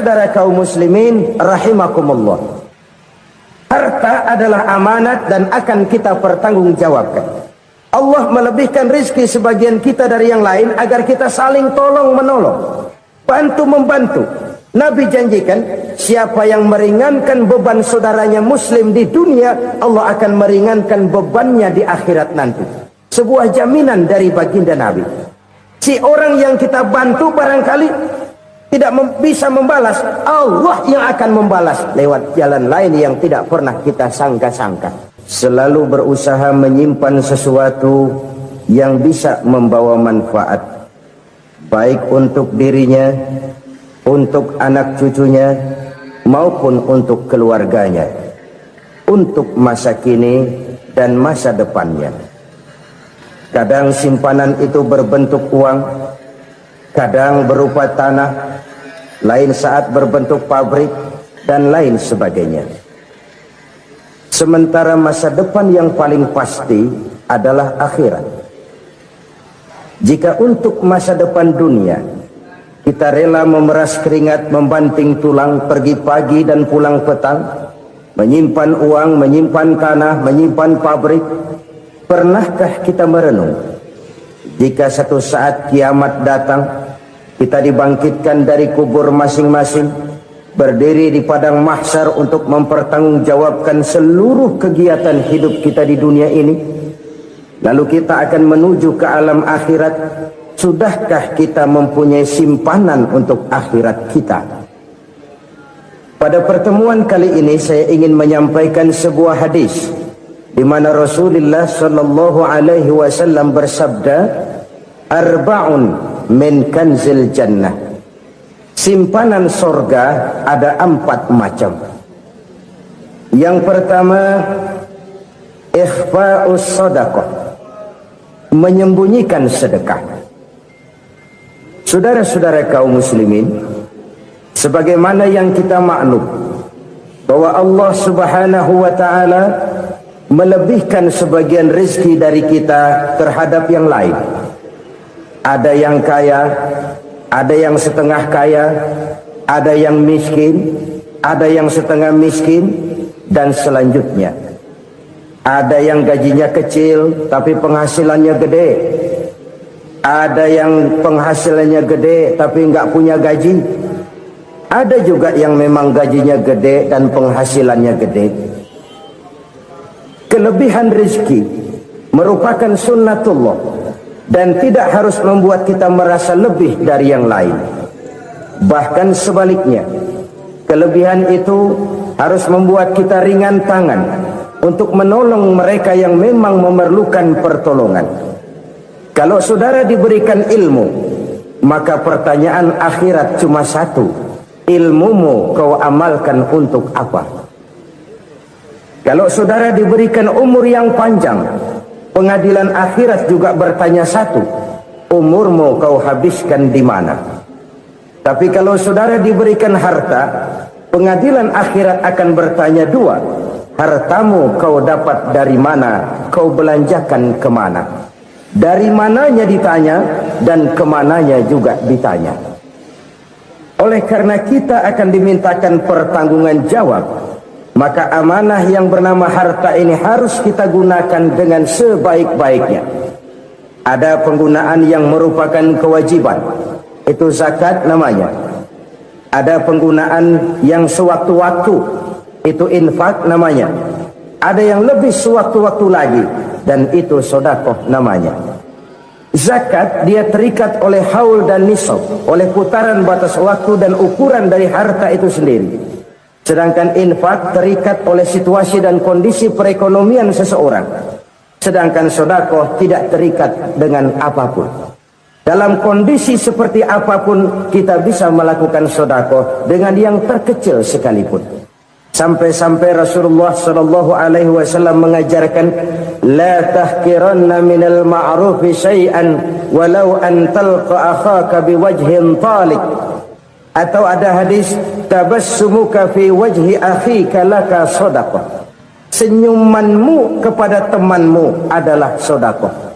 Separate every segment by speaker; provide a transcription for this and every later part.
Speaker 1: Saudara-saudara kaum muslimin rahimakumullah, harta adalah amanat dan akan kita pertanggungjawabkan. Allah melebihkan rezeki sebagian kita dari yang lain agar kita saling tolong menolong, bantu membantu. Nabi janjikan, siapa yang meringankan beban saudaranya muslim di dunia, Allah akan meringankan bebannya di akhirat nanti. Sebuah jaminan dari baginda Nabi. Si orang yang kita bantu barangkali tidak bisa membalas, Allah yang akan membalas lewat jalan lain yang tidak pernah kita sangka-sangka. Selalu berusaha menyimpan sesuatu yang bisa membawa manfaat, baik untuk dirinya, untuk anak cucunya, maupun untuk keluarganya, untuk masa kini dan masa depannya. Kadang simpanan itu berbentuk uang, kadang berupa tanah, lain saat berbentuk pabrik, dan lain sebagainya. Sementara masa depan yang paling pasti adalah akhirat. Jika untuk masa depan dunia kita rela memeras keringat, membanting tulang, pergi pagi dan pulang petang, menyimpan uang, menyimpan tanah, menyimpan pabrik, pernahkah kita merenung jika satu saat kiamat datang, kita dibangkitkan dari kubur masing-masing, berdiri di padang mahsyar untuk mempertanggungjawabkan seluruh kegiatan hidup kita di dunia ini, lalu kita akan menuju ke alam akhirat. Sudahkah kita mempunyai simpanan untuk akhirat kita? Pada pertemuan kali ini saya ingin menyampaikan sebuah hadis di mana Rasulullah sallallahu alaihi wasallam bersabda, arba'un min kanzil jannah. Simpanan sorga ada 4 macam. Yang pertama, ikhfa'us sadaqah, menyembunyikan sedekah. Saudara-saudara kaum muslimin, sebagaimana yang kita maklum bahwa Allah Subhanahu wa taala melebihkan sebagian rezeki dari kita terhadap yang lain. Ada yang kaya, ada yang setengah kaya, ada yang miskin, ada yang setengah miskin, dan selanjutnya. Ada yang gajinya kecil tapi penghasilannya gede. Ada yang penghasilannya gede tapi nggak punya gaji. Ada juga yang memang gajinya gede dan penghasilannya gede. Kelebihan rezeki merupakan sunnatullah dan tidak harus membuat kita merasa lebih dari yang lain. Bahkan sebaliknya, kelebihan itu harus membuat kita ringan tangan untuk menolong mereka yang memang memerlukan pertolongan. Kalau saudara diberikan ilmu, maka pertanyaan akhirat cuma satu, ilmumu kau amalkan untuk apa? Kalau saudara diberikan umur yang panjang, pengadilan akhirat juga bertanya satu, umurmu kau habiskan di mana? Tapi kalau saudara diberikan harta, pengadilan akhirat akan bertanya 2, hartamu kau dapat dari mana, kau belanjakan kemana? Dari mananya ditanya dan kemananya juga ditanya. Oleh karena kita akan dimintakan pertanggungan jawab, maka amanah yang bernama harta ini harus kita gunakan dengan sebaik-baiknya. Ada penggunaan yang merupakan kewajiban, itu zakat namanya. Ada penggunaan yang sewaktu-waktu, itu infak namanya. Ada yang lebih sewaktu-waktu lagi, dan itu sedekah namanya. Zakat dia terikat oleh haul dan nisab, oleh putaran batas waktu dan ukuran dari harta itu sendiri. Sedangkan infak terikat oleh situasi dan kondisi perekonomian seseorang. Sedangkan sedekah tidak terikat dengan apapun. Dalam kondisi seperti apapun kita bisa melakukan sedekah dengan yang terkecil sekalipun. Sampai-sampai Rasulullah sallallahu alaihi wasallam mengajarkan, la tahqiranna minal ma'rufi syai'an walau an talqa akhaka biwajhin talik. Atau ada hadis, tabassumuka fi wajhi akhika laka shadaqah. Senyumanmu kepada temanmu adalah sedekah.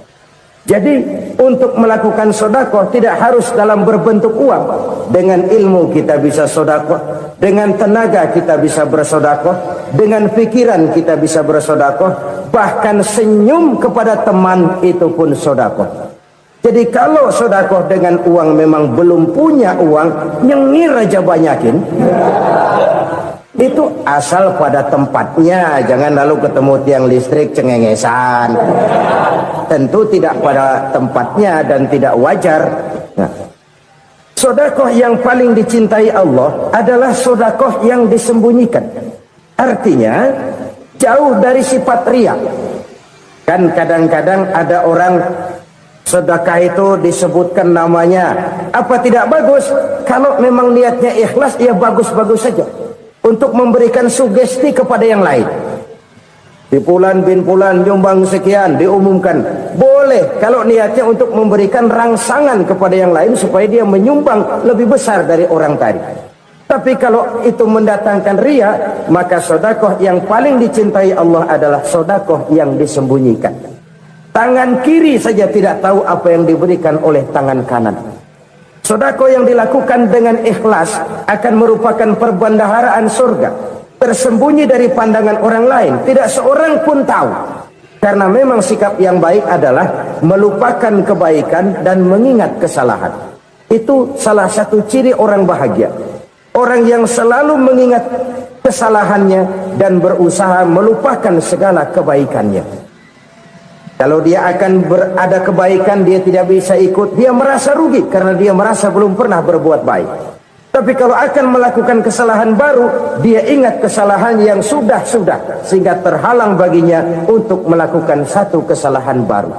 Speaker 1: Jadi untuk melakukan sodakoh tidak harus dalam berbentuk uang. Dengan ilmu kita bisa sodakoh, dengan tenaga kita bisa bersodakoh, dengan pikiran kita bisa bersodakoh, bahkan senyum kepada teman itu pun sodakoh. Jadi kalau sodakoh dengan uang memang belum punya uang, nyengir aja banyakin. Itu asal pada tempatnya, jangan lalu ketemu tiang listrik cengengesan. Tentu tidak pada tempatnya dan tidak wajar. Nah, sodakoh yang paling dicintai Allah adalah sodakoh yang disembunyikan. Artinya jauh dari sifat riya. Kan kadang-kadang ada orang sedekah itu disebutkan namanya, apa tidak bagus? Kalau memang niatnya ikhlas, ya bagus-bagus saja. Untuk memberikan sugesti kepada yang lain. Di Fulan bin Fulan nyumbang sekian, diumumkan. Boleh kalau niatnya untuk memberikan rangsangan kepada yang lain supaya dia menyumbang lebih besar dari orang tadi. Tapi kalau itu mendatangkan riya, maka sodakoh yang paling dicintai Allah adalah sodakoh yang disembunyikan. Tangan kiri saja tidak tahu apa yang diberikan oleh tangan kanan. Sedekah yang dilakukan dengan ikhlas akan merupakan perbendaharaan surga, tersembunyi dari pandangan orang lain, tidak seorang pun tahu. Karena memang sikap yang baik adalah melupakan kebaikan dan mengingat kesalahan. Itu salah satu ciri orang bahagia. Orang yang selalu mengingat kesalahannya dan berusaha melupakan segala kebaikannya. Kalau dia akan berada kebaikan, dia tidak bisa ikut, dia merasa rugi karena dia merasa belum pernah berbuat baik. Tapi kalau akan melakukan kesalahan baru, dia ingat kesalahan yang sudah-sudah, sehingga terhalang baginya untuk melakukan satu kesalahan baru.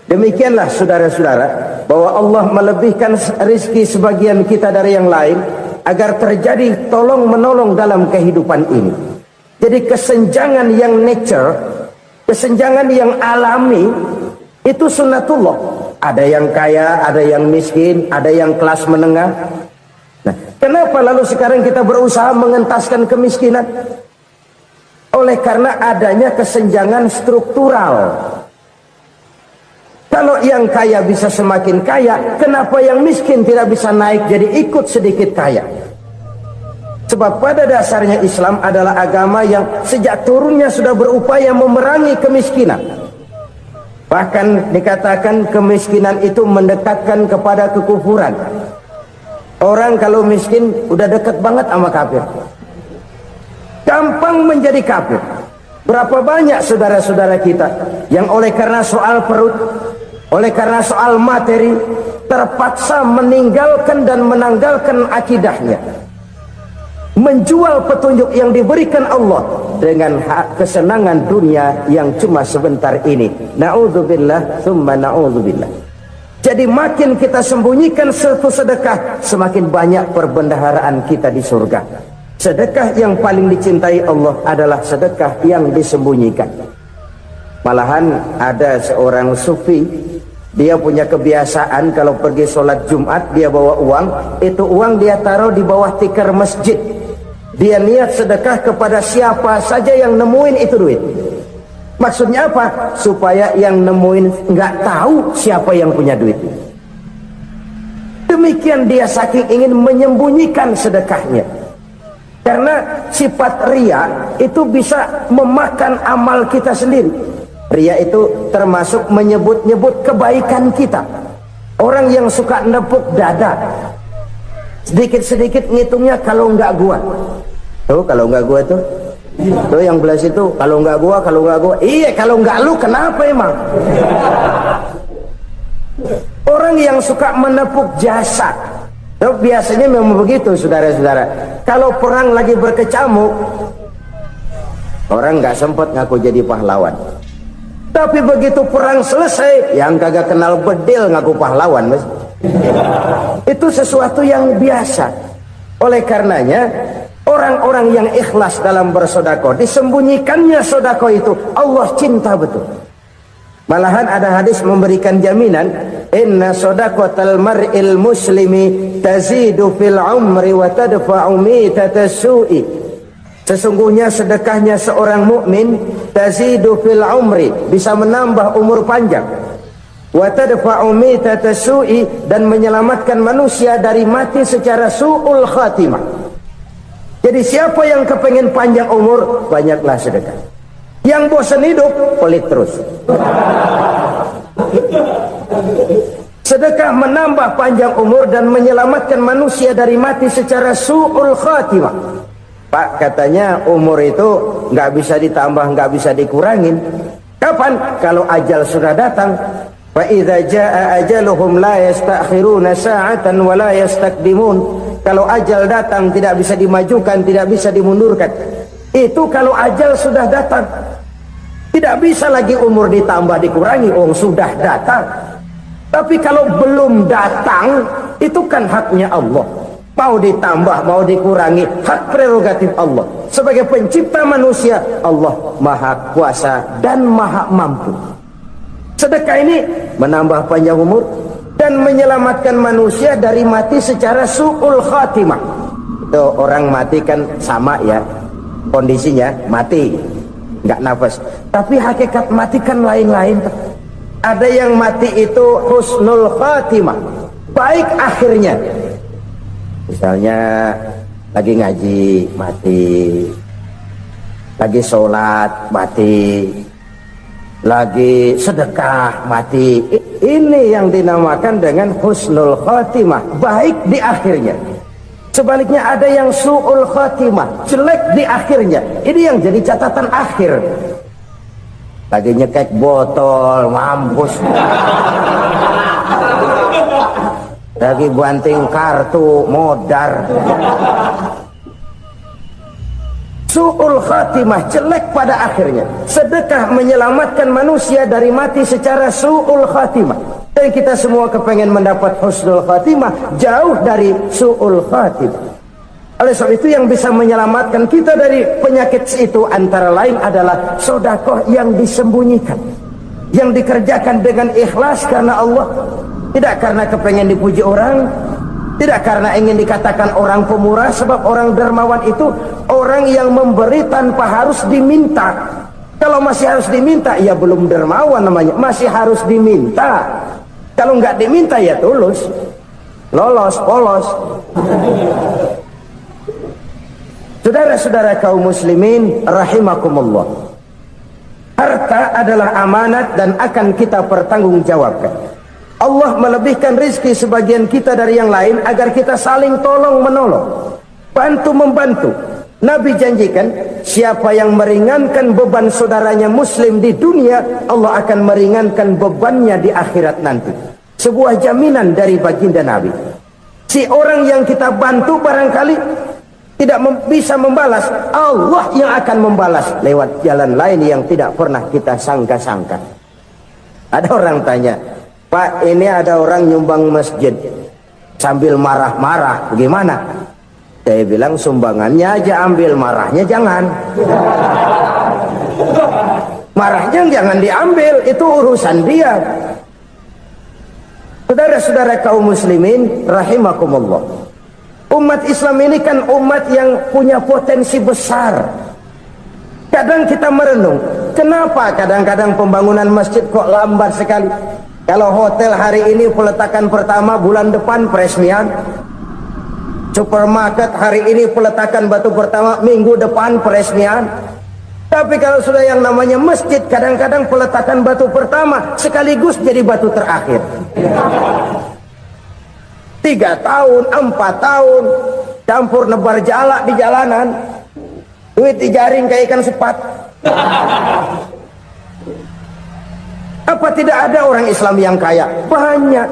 Speaker 1: Demikianlah saudara-saudara, bahwa Allah melebihkan rizki sebagian kita dari yang lain, agar terjadi tolong-menolong dalam kehidupan ini. Jadi kesenjangan yang nature, kesenjangan yang alami, itu sunnatullah. Ada yang kaya, ada yang miskin, ada yang kelas menengah. Nah, kenapa lalu sekarang kita berusaha mengentaskan kemiskinan? Oleh karena adanya kesenjangan struktural. Kalau yang kaya bisa semakin kaya, kenapa yang miskin tidak bisa naik jadi ikut sedikit kaya? Sebab pada dasarnya Islam adalah agama yang sejak turunnya sudah berupaya memerangi kemiskinan. Bahkan dikatakan kemiskinan itu mendekatkan kepada kekufuran. Orang kalau miskin udah dekat banget sama kafir. Gampang menjadi kafir. Berapa banyak saudara-saudara kita yang oleh karena soal perut, oleh karena soal materi, terpaksa meninggalkan dan menanggalkan akidahnya, menjual petunjuk yang diberikan Allah dengan hak kesenangan dunia yang cuma sebentar ini. Na'udzubillah, thumma na'udzubillah. Jadi makin kita sembunyikan satu sedekah, semakin banyak perbendaharaan kita di surga. Sedekah yang paling dicintai Allah adalah sedekah yang disembunyikan. Malahan ada seorang sufi, dia punya kebiasaan kalau pergi sholat Jumat, dia bawa uang, itu uang dia taruh di bawah tikar masjid. Dia niat sedekah kepada siapa saja yang nemuin itu duit. Maksudnya apa? Supaya yang nemuin nggak tahu siapa yang punya duit. Demikian dia saking ingin menyembunyikan sedekahnya. Karena sifat riya itu bisa memakan amal kita sendiri. Riya itu termasuk menyebut-nyebut kebaikan kita. Orang yang suka nepuk dada, sedikit-sedikit ngitungnya kalau nggak gua. Tuh kalau nggak gua tuh yang belah situ, kalau nggak gua, iya kalau nggak lu kenapa emang? Orang yang suka menepuk jasad, tuh biasanya memang begitu saudara-saudara. Kalau perang lagi berkecamuk, orang nggak sempat ngaku jadi pahlawan. Tapi begitu perang selesai, yang kagak kenal bedil ngaku pahlawan, mas. Itu sesuatu yang biasa. Oleh karenanya, orang-orang yang ikhlas dalam bersedekah, disembunyikannya sedekah itu, Allah cinta betul. Malahan ada hadis memberikan jaminan, inna sedaqatal mar'il muslimi tazidu fil umri wa tadfa'u mitatas su'i. Sesungguhnya sedekahnya seorang mukmin tazidu fil umri, bisa menambah umur panjang, wa tadfa'u mitata su'i, dan menyelamatkan manusia dari mati secara su'ul khatimah. Jadi siapa yang kepengen panjang umur, banyaklah sedekah. Yang bosan hidup, pelit terus. Sedekah menambah panjang umur dan menyelamatkan manusia dari mati secara su'ul khatimah. Pak, katanya umur itu nggak bisa ditambah, nggak bisa dikurangin. Kapan? Kalau ajal sudah datang. Fa idza jaa ajaluhum la yastakhiruna sa'atan wa la yastakdimun. Kalau ajal datang tidak bisa dimajukan, tidak bisa dimundurkan. Itu kalau ajal sudah datang. Tidak bisa lagi umur ditambah dikurangi, sudah datang. Tapi kalau belum datang, itu kan haknya Allah. Mau ditambah, mau dikurangi, hak prerogatif Allah. Sebagai pencipta manusia, Allah maha kuasa dan maha mampu. Sedekah ini menambah panjang umur dan menyelamatkan manusia dari mati secara su'ul khatimah. Itu orang mati kan sama ya, kondisinya mati, nggak nafas. Tapi hakikat mati kan lain-lain. Ada yang mati itu husnul khatimah, baik akhirnya. Misalnya lagi ngaji mati, lagi sholat mati, lagi sedekah mati. Ini yang dinamakan dengan husnul khatimah, baik di akhirnya. Sebaliknya ada yang su'ul khatimah, jelek di akhirnya. Ini yang jadi catatan akhir. Lagi nyekek botol, mampus. Lagi banting kartu, modar. Su'ul khatimah, jelek pada akhirnya. Sedekah menyelamatkan manusia dari mati secara su'ul khatimah. Dan kita semua kepengen mendapat husnul khatimah, jauh dari su'ul khatimah. Oleh sebab itu yang bisa menyelamatkan kita dari penyakit itu antara lain adalah sedekah yang disembunyikan, yang dikerjakan dengan ikhlas karena Allah. Tidak karena kepengen dipuji orang, tidak karena ingin dikatakan orang pemurah. Sebab orang dermawan itu orang yang memberi tanpa harus diminta. Kalau masih harus diminta, ya belum dermawan namanya, masih harus diminta. Kalau nggak diminta ya tulus, lolos, polos. Saudara-saudara kaum muslimin rahimakumullah, harta adalah amanat dan akan kita pertanggungjawabkan. Allah melebihkan rizki sebagian kita dari yang lain agar kita saling tolong menolong, bantu membantu. Nabi janjikan siapa yang meringankan beban saudaranya muslim di dunia, Allah akan meringankan bebannya di akhirat nanti. Sebuah jaminan dari baginda Nabi. Si orang yang kita bantu barangkali tidak bisa membalas, Allah yang akan membalas lewat jalan lain yang tidak pernah kita sangka-sangka. Ada orang tanya, Pak, ini ada orang nyumbang masjid sambil marah-marah, gimana? Saya bilang sumbangannya aja ambil, marahnya jangan. Marahnya jangan diambil, itu urusan dia. Saudara-saudara kaum muslimin rahimakumullah, umat Islam ini kan umat yang punya potensi besar. Kadang kita merenung, kenapa kadang-kadang pembangunan masjid kok lambat sekali? Kalau hotel hari ini peletakan pertama, bulan depan peresmian. Supermarket hari ini peletakan batu pertama, minggu depan peresmian. Tapi kalau sudah yang namanya masjid, kadang-kadang peletakan batu pertama sekaligus jadi batu terakhir. 3 tahun, 4 tahun, campur nebar jalak di jalanan, duit dijaring kayak ikan sepat. Apa tidak ada orang Islam yang kaya? Banyak.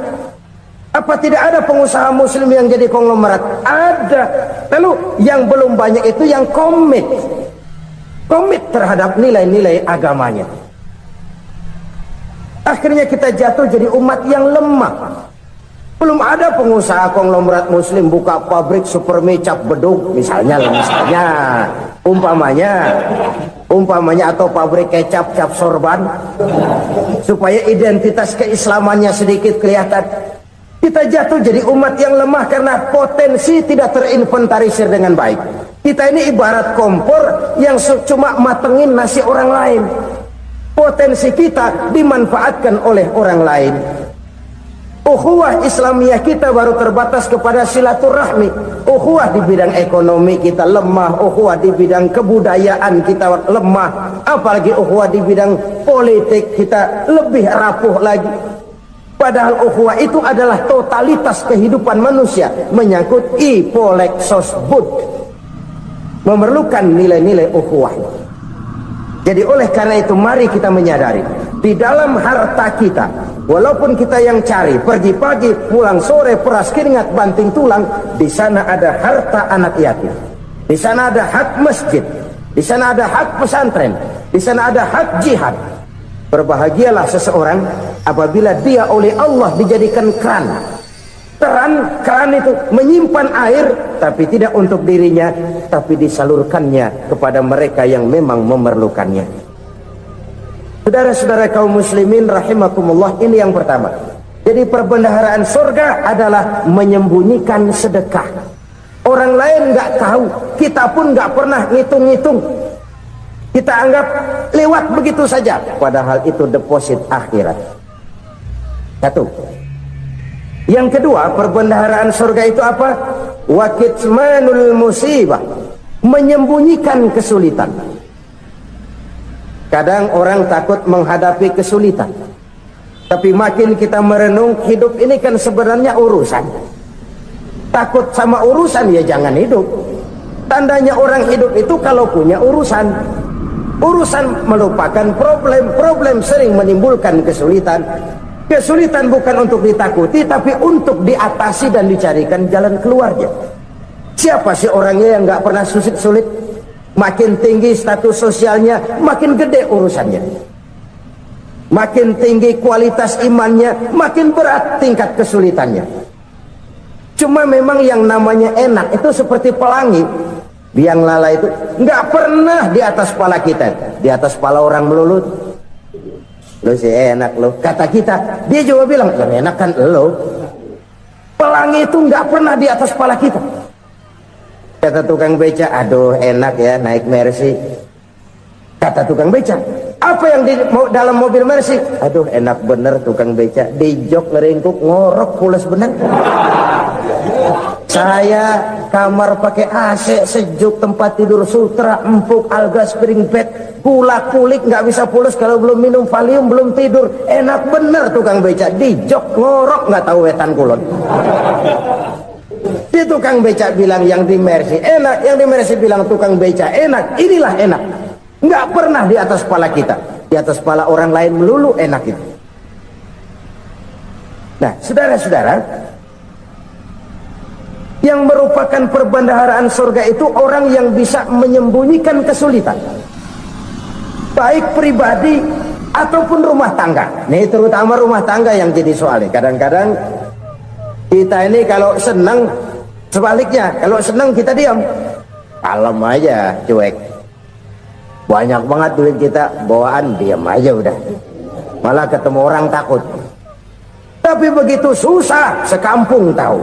Speaker 1: Apa tidak ada pengusaha muslim yang jadi konglomerat? Ada. Lalu yang belum banyak itu yang komit terhadap nilai-nilai agamanya. Akhirnya kita jatuh jadi umat yang lemah. Belum ada pengusaha konglomerat muslim buka pabrik super mie cap beduk misalnya umpamanya atau pabrik kecap cap sorban supaya identitas keislamannya sedikit kelihatan. Kita jatuh jadi umat yang lemah karena potensi tidak terinventarisir dengan baik. Kita ini ibarat kompor yang cuma matengin nasi orang lain. Potensi kita dimanfaatkan oleh orang lain. Ukhuwah Islamiyah kita baru terbatas kepada silaturahmi. Ukhuwah di bidang ekonomi kita lemah, ukhuwah di bidang kebudayaan kita lemah, apalagi ukhuwah di bidang politik kita lebih rapuh lagi. Padahal ukhuwah itu adalah totalitas kehidupan manusia, menyangkut ipolek sosbud, memerlukan nilai-nilai ukhuwah. Jadi oleh karena itu mari kita menyadari di dalam harta kita, walaupun kita yang cari pergi pagi pulang sore peras keringat banting tulang, di sana ada harta anak yatim, di sana ada hak masjid, di sana ada hak pesantren, di sana ada hak jihad. Berbahagialah seseorang apabila dia oleh Allah dijadikan keran. Keran itu menyimpan air, tapi tidak untuk dirinya, tapi disalurkannya kepada mereka yang memang memerlukannya. Saudara-saudara kaum muslimin rahimakumullah, ini yang pertama. Jadi perbendaharaan surga adalah menyembunyikan sedekah. Orang lain nggak tahu, kita pun nggak pernah ngitung-ngitung. Kita anggap lewat begitu saja, padahal itu deposit akhirat. Satu. Yang kedua, perbendaharaan surga itu apa? Wa kitmanul musibah, menyembunyikan kesulitan. Kadang orang takut menghadapi kesulitan, tapi makin kita merenung, hidup ini kan sebenarnya urusan. Takut sama urusan ya jangan hidup. Tandanya orang hidup itu kalau punya urusan. Urusan melupakan problem, problem sering menimbulkan kesulitan. Kesulitan bukan untuk ditakuti, tapi untuk diatasi dan dicarikan jalan keluarnya. Siapa sih orangnya yang nggak pernah sulit-sulit? Makin tinggi status sosialnya, makin gede urusannya. Makin tinggi kualitas imannya, makin berat tingkat kesulitannya. Cuma memang yang namanya enak itu seperti pelangi. Biang lala itu nggak pernah di atas kepala kita, di atas kepala orang melulu. Lo sih enak lo, kata kita. Dia juga bilang yang enak kan lo. Pelangi itu nggak pernah di atas kepala kita. Kata tukang beca, aduh enak ya naik Mercy. Kata tukang beca, apa yang di dalam mobil Mercy? Aduh enak bener tukang beca, di jok ngeringkuk ngorok pulas bener. Saya kamar pakai AC sejuk, tempat tidur sutra empuk, alga spring bed, kulak kulik nggak bisa pulas kalau belum minum Valium, belum tidur. Enak bener tukang beca, di jok ngorok nggak tahu wetan kulon. Di tukang beca bilang yang di Mercy enak, yang di Mercy bilang tukang beca enak. Inilah enak, nggak pernah di atas kepala kita, di atas kepala orang lain melulu enak itu. Nah saudara-saudara, yang merupakan perbendaharaan surga itu orang yang bisa menyembunyikan kesulitan, baik pribadi ataupun rumah tangga. Nih terutama rumah tangga yang jadi soalnya. Kadang-kadang kita ini kalau senang, sebaliknya kalau senang kita diam, kalem aja, cuek. Banyak banget duit kita bawaan, diam aja udah. Malah ketemu orang takut. Tapi begitu susah, sekampung tahu.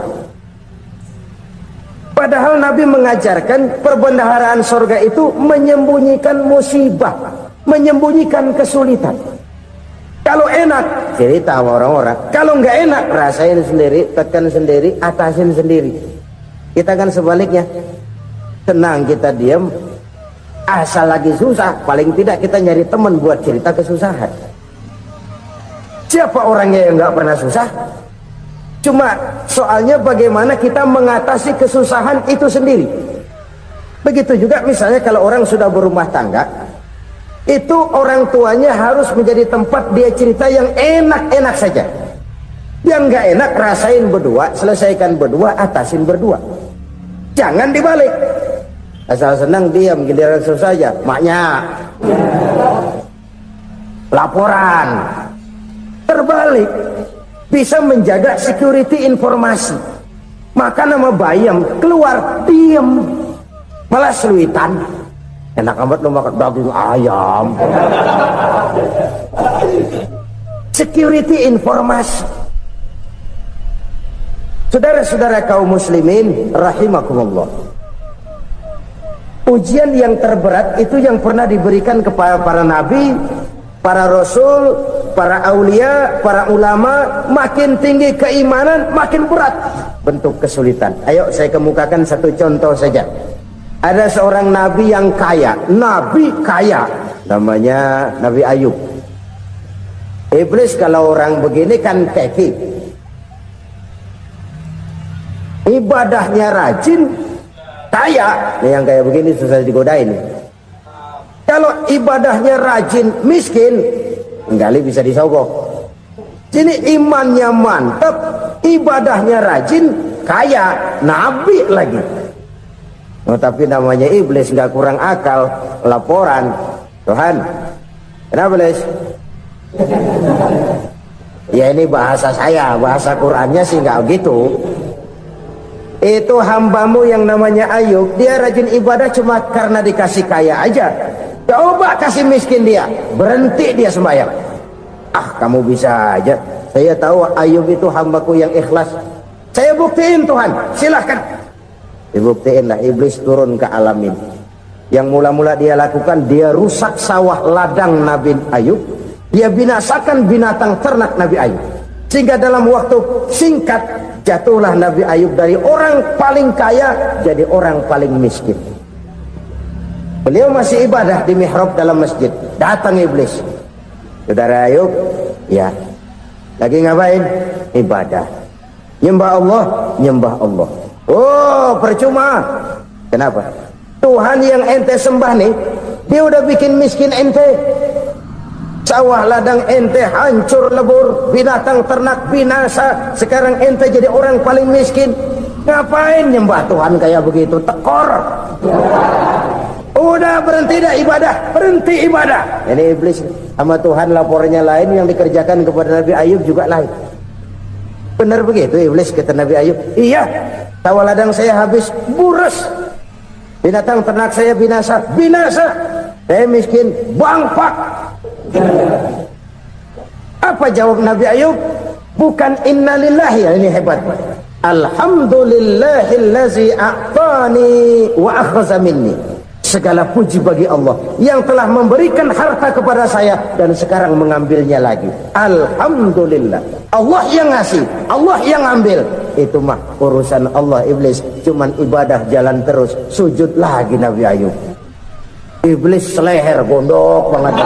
Speaker 1: Padahal Nabi mengajarkan perbendaharaan surga itu menyembunyikan musibah, menyembunyikan kesulitan. Kalau enak, cerita sama orang-orang. Kalau nggak enak, rasain sendiri, tekan sendiri, atasin sendiri. Kita kan sebaliknya, tenang kita diam, asal lagi susah, paling tidak kita nyari teman buat cerita kesusahan. Siapa orangnya yang nggak pernah susah? Cuma soalnya bagaimana kita mengatasi kesusahan itu sendiri. Begitu juga misalnya kalau orang sudah berumah tangga, itu orang tuanya harus menjadi tempat dia cerita yang enak-enak saja. Yang nggak enak rasain berdua, selesaikan berdua, atasin berdua. Jangan dibalik. Asal senang diam, giliran susah saja. Maknya laporan. Terbalik. Bisa menjaga security informasi. Maka nama bayam keluar diem, malah seluitan. Enak amat lo makan daging ayam. Security informasi. Saudara-saudara kaum muslimin rahimakumullah, ujian yang terberat itu yang pernah diberikan kepada para nabi para rasul, para aulia, para ulama, makin tinggi keimanan, makin berat bentuk kesulitan. Ayo saya kemukakan satu contoh saja. Ada seorang nabi yang kaya, nabi kaya, namanya Nabi Ayub. Iblis kalau orang begini kan keki, ibadahnya rajin, kaya. Nih yang kayak begini susah digodain. Kalau ibadahnya rajin, miskin, enggali bisa disogok. Sini imannya mantap, ibadahnya rajin, kaya, nabi lagi. Oh, tapi namanya iblis nggak kurang akal. Laporan, Tuhan, kenapa iblis? Ya ini bahasa saya, bahasa Qurannya sih nggak gitu. Itu hambamu yang namanya Ayub, dia rajin ibadah cuma karena dikasih kaya aja. Coba kasih miskin dia, berhenti dia sembahyang. Ah, kamu bisa aja. Saya tahu Ayub itu hambaku yang ikhlas. Saya buktiin Tuhan, silahkan. Dibuktiinlah, iblis turun ke alam ini. Yang mula-mula dia lakukan, dia rusak sawah ladang Nabi Ayub. Dia binasakan binatang ternak Nabi Ayub. Sehingga dalam waktu singkat, jatuhlah Nabi Ayub dari orang paling kaya jadi orang paling miskin. Beliau masih ibadah di mihrab dalam masjid. Datang iblis. Saudara Ayub, ya, lagi ngapain? Ibadah. Nyembah Allah, nyembah Allah. Oh, percuma. Kenapa? Tuhan yang ente sembah nih, dia udah bikin miskin ente. Sawah ladang ente hancur lebur, binatang ternak binasa. Sekarang ente jadi orang paling miskin. Ngapain nyembah Tuhan kayak begitu? Tekor. Udah berhenti dah ibadah, berhenti ibadah. Ini iblis sama Tuhan laporannya lain, yang dikerjakan kepada Nabi Ayub juga lain. Benar begitu iblis kata Nabi Ayub? Iya, sawah ladang saya habis, buras. Binatang ternak saya binasa, binasa. Saya miskin, bangpak. Apa jawab Nabi Ayub? Bukan innalillahi, ini hebat. Alhamdulillahillazi a'tani wa akhza minni. Segala puji bagi Allah yang telah memberikan harta kepada saya dan sekarang mengambilnya lagi. Alhamdulillah. Allah yang ngasih, Allah yang ambil. Itu mah urusan Allah. Iblis cuman ibadah jalan terus, sujud lagi Nabi Ayub. Iblis seleher gondok banget.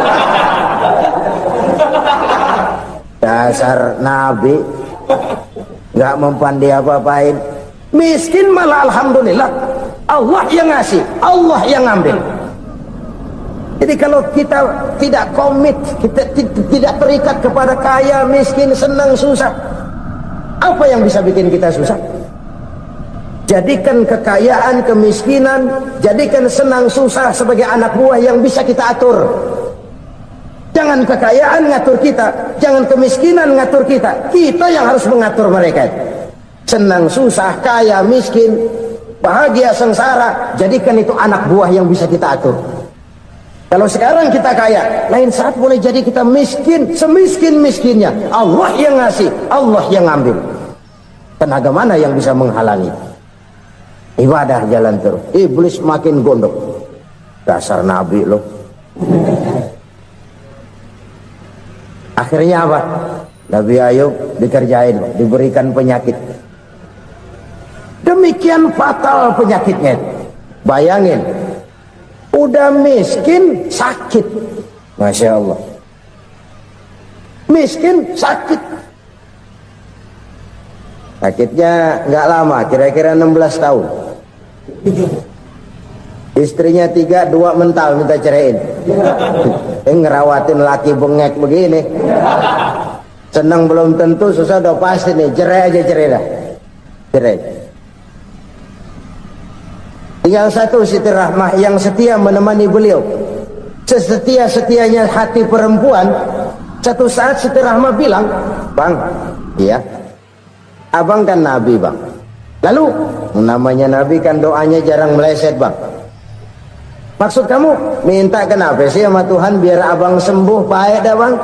Speaker 1: Dasar Nabi nggak mempan dia apa-apain. Miskin malah alhamdulillah. Allah yang ngasih, Allah yang ambil. Jadi kalau kita tidak komit, kita tidak terikat kepada kaya, miskin, senang, susah, apa yang bisa bikin kita susah? Jadikan kekayaan, kemiskinan, jadikan senang, susah sebagai anak buah yang bisa kita atur. Jangan kekayaan ngatur kita, jangan kemiskinan ngatur kita. Kita yang harus mengatur mereka. Senang, susah, kaya, miskin, bahagia, sengsara, jadikan itu anak buah yang bisa kita atur. Kalau sekarang kita kaya, lain saat boleh jadi kita miskin, semiskin-miskinnya. Allah yang ngasih, Allah yang ambil. Tenaga mana yang bisa menghalangi? Ibadah jalan terus. Iblis makin gondok. Dasar Nabi loh. Akhirnya apa? Nabi Ayub dikerjain, diberikan penyakit. Demikian fatal penyakitnya. Bayangin, udah miskin sakit. Masya Allah. Miskin sakit. Sakitnya nggak lama, kira-kira 16 tahun. Istrinya 3, 2 mental minta ceraiin. Ngerawatin laki bengek begini. Senang belum tentu, susah udah pasti nih. Cerai aja, cerai dah. Cerai. Tinggal satu Siti Rahmah yang setia menemani beliau. Sesetia-setianya hati perempuan. Satu saat Siti Rahmah bilang, "Bang, iya, abang kan Nabi bang. Lalu, namanya Nabi kan doanya jarang meleset bang. Maksud kamu minta kenapa sih sama Tuhan biar abang sembuh baik dah bang?"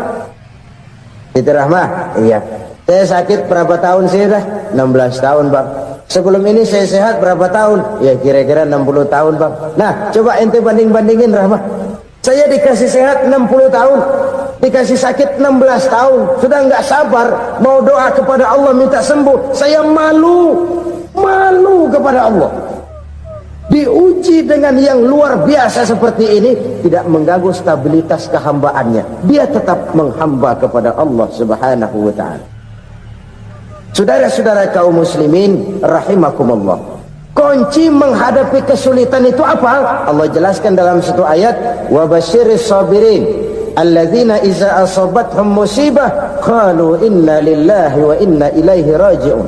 Speaker 1: Siti Rahmah, iya. Saya sakit berapa tahun sih dah? 16 tahun bang. Sebelum ini saya sehat berapa tahun? Ya kira-kira 60 tahun bang. Nah coba ente banding-bandingin Rahmah. Saya dikasih sehat 60 tahun. dikasih sakit 16 tahun, sudah nggak sabar mau doa kepada Allah minta sembuh. Saya malu kepada Allah. Diuji dengan yang luar biasa seperti ini, tidak mengganggu stabilitas kehambaannya. Dia tetap menghamba kepada Allah Subhanahu wa ta'ala. Saudara-saudara kaum muslimin rahimakumullah, kunci menghadapi kesulitan itu apa? Allah jelaskan dalam satu ayat, wa basyiris sabirin alladzina iza asabathum musibah qalu inna lillahi wa inna ilaihi raji'un.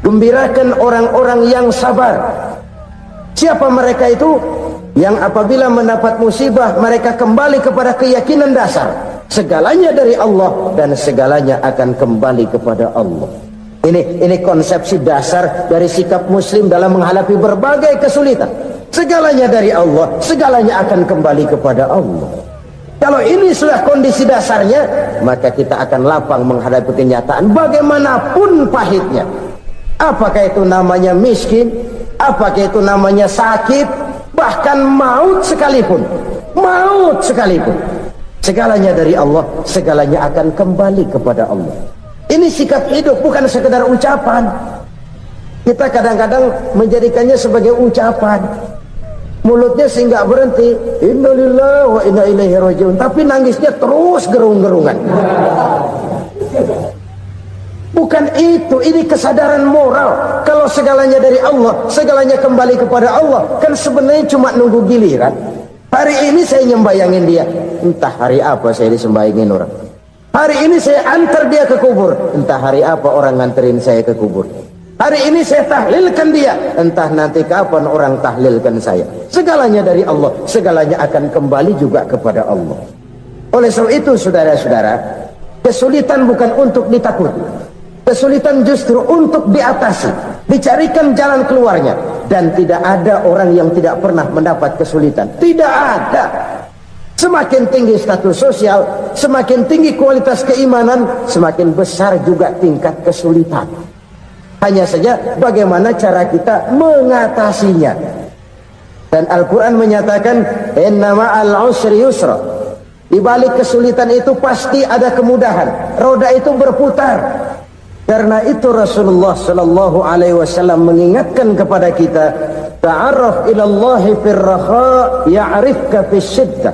Speaker 1: Gembirakan orang-orang yang sabar. Siapa mereka itu? Yang apabila mendapat musibah mereka kembali kepada keyakinan dasar, segalanya dari Allah dan segalanya akan kembali kepada Allah. Ini konsepsi dasar dari sikap muslim dalam menghadapi berbagai kesulitan. Segalanya dari Allah, segalanya akan kembali kepada Allah. Kalau ini sudah kondisi dasarnya, maka kita akan lapang menghadapi kenyataan bagaimanapun pahitnya. Apakah itu namanya miskin, apakah itu namanya sakit, bahkan maut sekalipun, segalanya dari Allah, segalanya akan kembali kepada Allah. Ini sikap hidup, bukan sekedar ucapan. Kita kadang-kadang menjadikannya sebagai ucapan, mulutnya sih nggak berhenti, innalillahi wa inna ilaihi raji'un, tapi nangisnya terus gerung-gerungan. Bukan itu, ini kesadaran moral. Kalau segalanya dari Allah, segalanya kembali kepada Allah, kan sebenarnya cuma nunggu giliran. Hari ini saya nyembayangin dia, entah hari apa saya disembayangin orang. Hari ini saya antar dia ke kubur, entah hari apa orang nganterin saya ke kubur. Hari ini saya tahlilkan dia, entah nanti kapan orang tahlilkan saya. Segalanya dari Allah, segalanya akan kembali juga kepada Allah. Oleh sebab itu saudara-saudara, kesulitan bukan untuk ditakuti, kesulitan justru untuk diatasi, dicarikan jalan keluarnya. Dan tidak ada orang yang tidak pernah mendapat kesulitan, tidak ada. Semakin tinggi status sosial, semakin tinggi kualitas keimanan, semakin besar juga tingkat kesulitan. Hanya saja bagaimana cara kita mengatasinya. Dan Al-Quran menyatakan inna ma'al usri yusra. Di balik kesulitan itu pasti ada kemudahan. Roda itu berputar. Karena itu Rasulullah sallallahu alaihi wasallam mengingatkan kepada kita, ta'arraf ilallahi fir raha ya'rifka fis syiddah.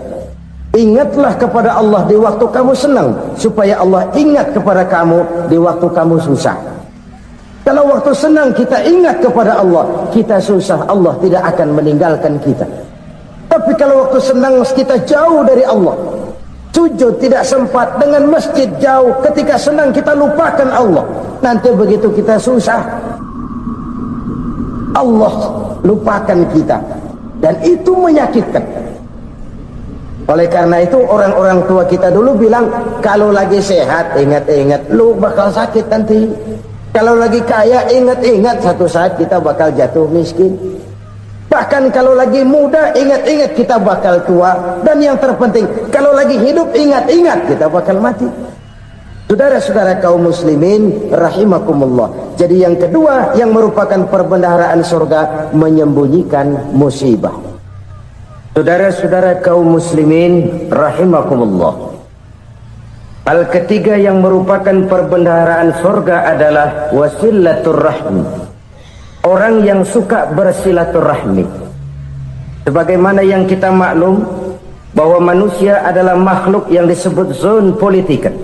Speaker 1: Ingatlah kepada Allah di waktu kamu senang, supaya Allah ingat kepada kamu di waktu kamu susah. Kalau waktu senang kita ingat kepada Allah, kita susah, Allah tidak akan meninggalkan kita. Tapi kalau waktu senang kita jauh dari Allah, sujud tidak sempat, dengan masjid jauh, ketika senang kita lupakan Allah, nanti begitu kita susah, Allah lupakan kita, dan itu menyakitkan. Oleh karena itu orang-orang tua kita dulu bilang, kalau lagi sehat ingat-ingat lu bakal sakit nanti. Kalau lagi kaya ingat-ingat satu saat kita bakal jatuh miskin. Bahkan kalau lagi muda ingat-ingat kita bakal tua. Dan yang terpenting, kalau lagi hidup ingat-ingat kita bakal mati. Saudara-saudara kaum muslimin rahimakumullah. Jadi yang kedua yang merupakan perbendaharaan surga, menyembunyikan musibah. Saudara-saudara kaum muslimin rahimakumullah. Hal ketiga yang merupakan perbendaharaan surga adalah wasilatur rahmi. Orang yang suka bersilaturahmi. Sebagaimana yang kita maklum bahwa manusia adalah makhluk yang disebut zon politika,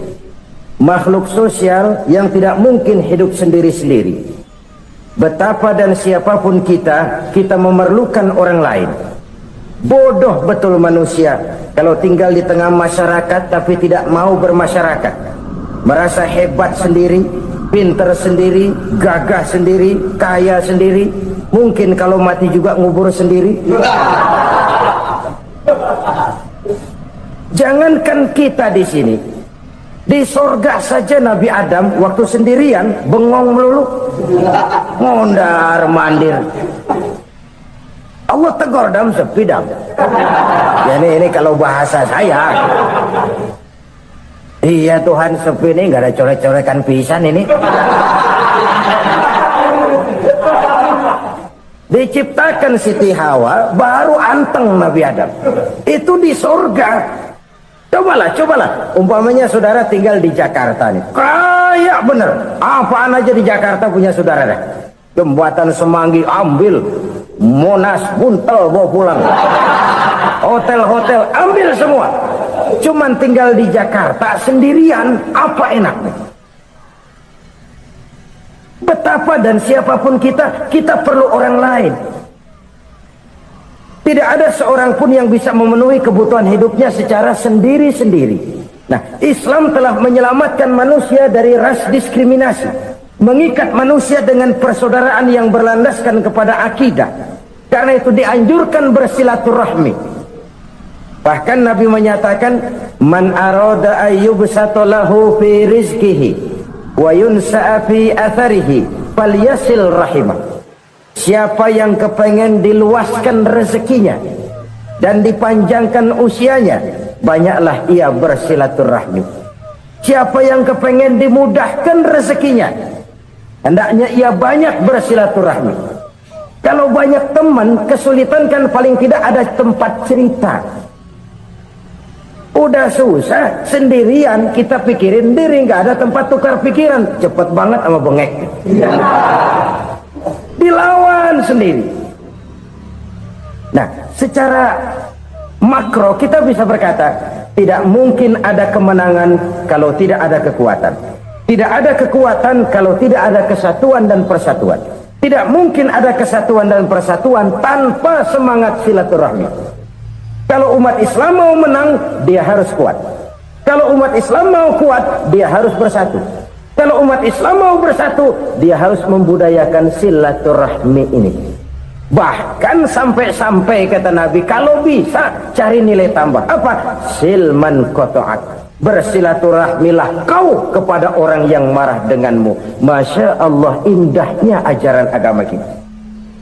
Speaker 1: makhluk sosial yang tidak mungkin hidup sendiri-sendiri. Betapa dan siapapun kita memerlukan orang lain. Bodoh betul manusia kalau tinggal di tengah masyarakat tapi tidak mau bermasyarakat, merasa hebat sendiri, pintar sendiri, gagah sendiri, kaya sendiri. Mungkin kalau mati juga ngubur sendiri. Jangankan kita di sini, di sorga saja Nabi Adam waktu sendirian bengong melulu, mondar mandir. Allah tegur dam sepi dam. Ya ini kalau bahasa saya. Iya Tuhan sepi ini nggak ada coret-corekan pisan ini. Diciptakan Siti Hawa baru anteng Nabi Adam. Itu di surga. Cobalah. Umpamanya saudara tinggal di Jakarta nih. Kayak bener. Apaan aja di Jakarta punya saudara dah. Jembatan Semanggi ambil. Monas, Buntel bawa pulang. Hotel-hotel ambil semua. Cuman tinggal di Jakarta sendirian, apa enaknya? Betapa dan siapapun kita perlu orang lain. Tidak ada seorang pun yang bisa memenuhi kebutuhan hidupnya secara sendiri-sendiri. Nah, Islam telah menyelamatkan manusia dari ras diskriminasi, mengikat manusia dengan persaudaraan yang berlandaskan kepada akidah. Karena itu dianjurkan bersilaturahmi. Bahkan Nabi menyatakan, man arada ayyubsata lahu fi rizqihi wa yunsa'a fi atharihi falyasil rahimah. Siapa yang kepengen diluaskan rezekinya dan dipanjangkan usianya, banyaklah ia bersilaturahmi. Siapa yang kepengen dimudahkan rezekinya, hendaknya ia banyak bersilaturahmi. Kalau banyak teman, kesulitan kan paling tidak ada tempat cerita. Udah susah, sendirian kita pikirin diri, nggak ada tempat tukar pikiran. Cepet banget sama bengek. Dilawan sendiri. Nah, secara makro kita bisa berkata, tidak mungkin ada kemenangan kalau tidak ada kekuatan. Tidak ada kekuatan kalau tidak ada kesatuan dan persatuan. Tidak mungkin ada kesatuan dan persatuan tanpa semangat silaturahmi. Kalau umat Islam mau menang, dia harus kuat. Kalau umat Islam mau kuat, dia harus bersatu. Kalau umat Islam mau bersatu, dia harus membudayakan silaturahmi ini. Bahkan sampai-sampai kata Nabi, kalau bisa cari nilai tambah. Apa? Silman qata'ak. Bersilaturahmilah kau kepada orang yang marah denganmu. Masya Allah, indahnya ajaran agama kita.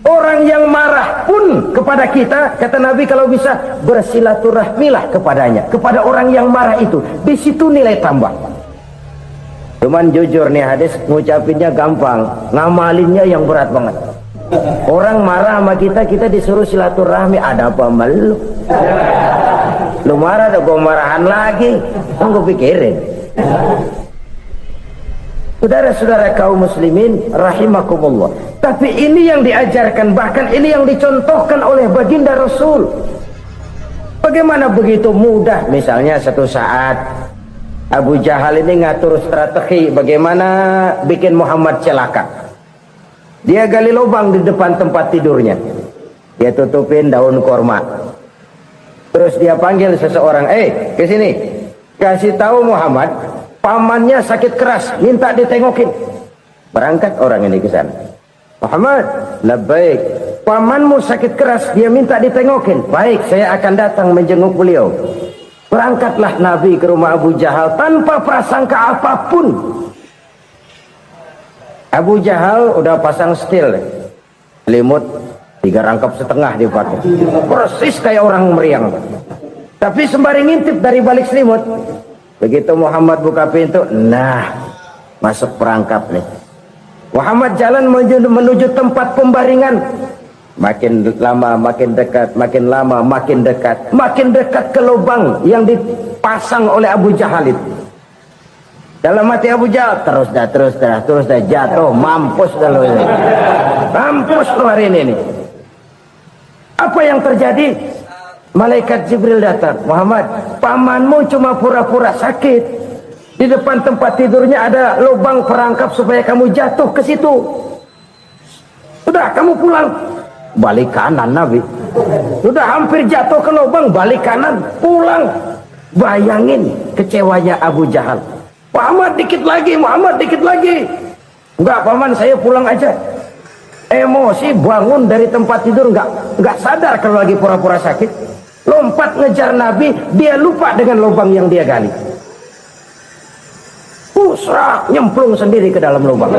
Speaker 1: Orang yang marah pun kepada kita, kata Nabi, kalau bisa bersilaturahmilah kepadanya, kepada orang yang marah itu. Di situ nilai tambah. Cuman jujur nih, hadis ngucapinnya gampang, ngamalinnya yang berat banget. Orang marah sama kita disuruh silaturahmi, ada apa malu? Lu marah, ada gua marahan lagi, kan gua pikirin. Saudara-saudara kaum muslimin rahimakumullah. Tapi ini yang diajarkan, bahkan ini yang dicontohkan oleh baginda Rasul. Bagaimana begitu mudah, misalnya satu saat Abu Jahal ini ngatur strategi bagaimana bikin Muhammad celaka. Dia gali lubang di depan tempat tidurnya. Dia tutupin daun korma. Terus dia panggil seseorang, ke sini. Kasih tahu Muhammad, pamannya sakit keras, minta ditengokin. Berangkat orang ini ke sana. Muhammad, labbaik. Pamanmu sakit keras, dia minta ditengokin. Baik, saya akan datang menjenguk beliau. Berangkatlah Nabi ke rumah Abu Jahal tanpa prasangka apapun. Abu Jahal udah pasang stil, selimut 3 rangkap setengah dipakai, persis kayak orang meriang. Tapi sembari ngintip dari balik selimut, begitu Muhammad buka pintu, nah masuk perangkap nih. Muhammad jalan menuju tempat pembaringan. Makin lama makin dekat, makin lama makin dekat, makin dekat ke lubang yang dipasang oleh Abu Jahal itu. Dalam hati Abu Jahal, terus dah jatuh, mampus dah lo ini. Mampus lo hari ini nih. Apa yang terjadi? Malaikat Jibril datang. Muhammad, pamanmu cuma pura-pura sakit. Di depan tempat tidurnya ada lubang perangkap supaya kamu jatuh ke situ. Sudah, kamu pulang. Balik kanan Nabi. Sudah hampir jatuh ke lubang, balik kanan, pulang. Bayangin kecewanya Abu Jahal. Muhammad dikit lagi, Muhammad dikit lagi. Enggak paman, saya pulang aja. Emosi bangun dari tempat tidur, enggak sadar kalau lagi pura-pura sakit. Lompat ngejar Nabi, dia lupa dengan lubang yang dia gali. Pusrak, nyemplung sendiri ke dalam lubang.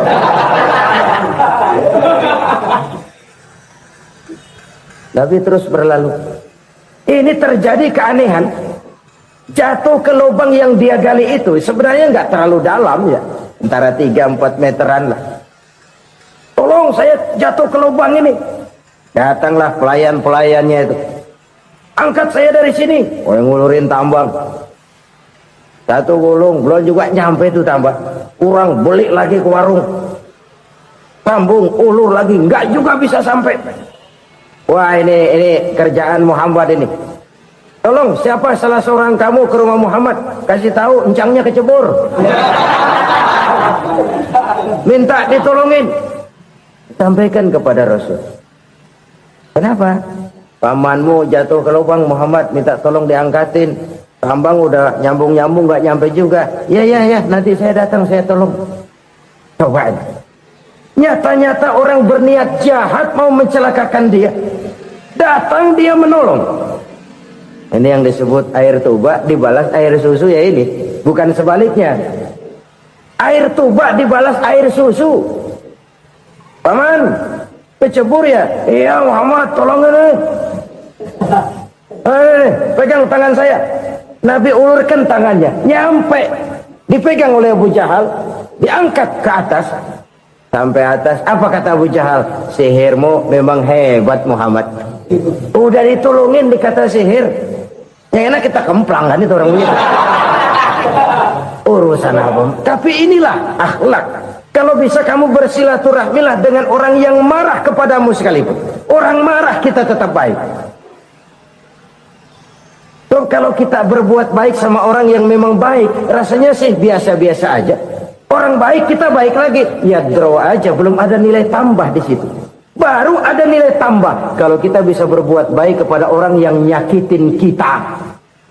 Speaker 1: Nabi terus berlalu. Ini terjadi keanehan. Jatuh ke lubang yang dia gali itu sebenarnya nggak terlalu dalam ya, antara 3-4 meteran lah. Tolong saya jatuh ke lubang ini. Datanglah pelayan-pelayannya itu. Angkat saya dari sini. Oh, yang ngulurin tambang. 1 gulung, belum juga nyampe itu tambah. Kurang beli lagi ke warung. Sambung, ulur lagi, enggak juga bisa sampai. Wah ini kerjaan Muhammad ini. Tolong siapa salah seorang kamu ke rumah Muhammad, kasih tahu encangnya kecebur. Minta ditolongin. Sampaikan kepada Rasul. Kenapa? Pamanmu jatuh ke lubang, Muhammad minta tolong diangkatin. Tambang udah nyambung-nyambung nggak nyampe juga. Ya, nanti saya datang, saya tolong. Coba. Nyata-nyata orang berniat jahat mau mencelakakan dia. Datang dia menolong. Ini yang disebut air tuba dibalas air susu ya ini. Bukan sebaliknya. Air tuba dibalas air susu. Paman, kecebur ya? Iya Muhammad, tolong ini. Pegang tangan saya. Nabi ulurkan tangannya. Nyampe. Dipegang oleh Abu Jahal. Diangkat ke atas. Sampai atas, apa kata Abu Jahal? Sihirmu memang hebat Muhammad. Udah ditolongin dikata sihir. Yang enak kita kemplang kan itu orang begitu. Urusan apa? Tapi inilah akhlak. Kalau bisa kamu bersilaturahmilah dengan orang yang marah kepadamu sekalipun. Orang marah kita tetap baik. So, kalau kita berbuat baik sama orang yang memang baik, rasanya sih biasa-biasa aja. Orang baik kita baik lagi, ya draw aja, belum ada nilai tambah di situ. Baru ada nilai tambah kalau kita bisa berbuat baik kepada orang yang nyakitin kita.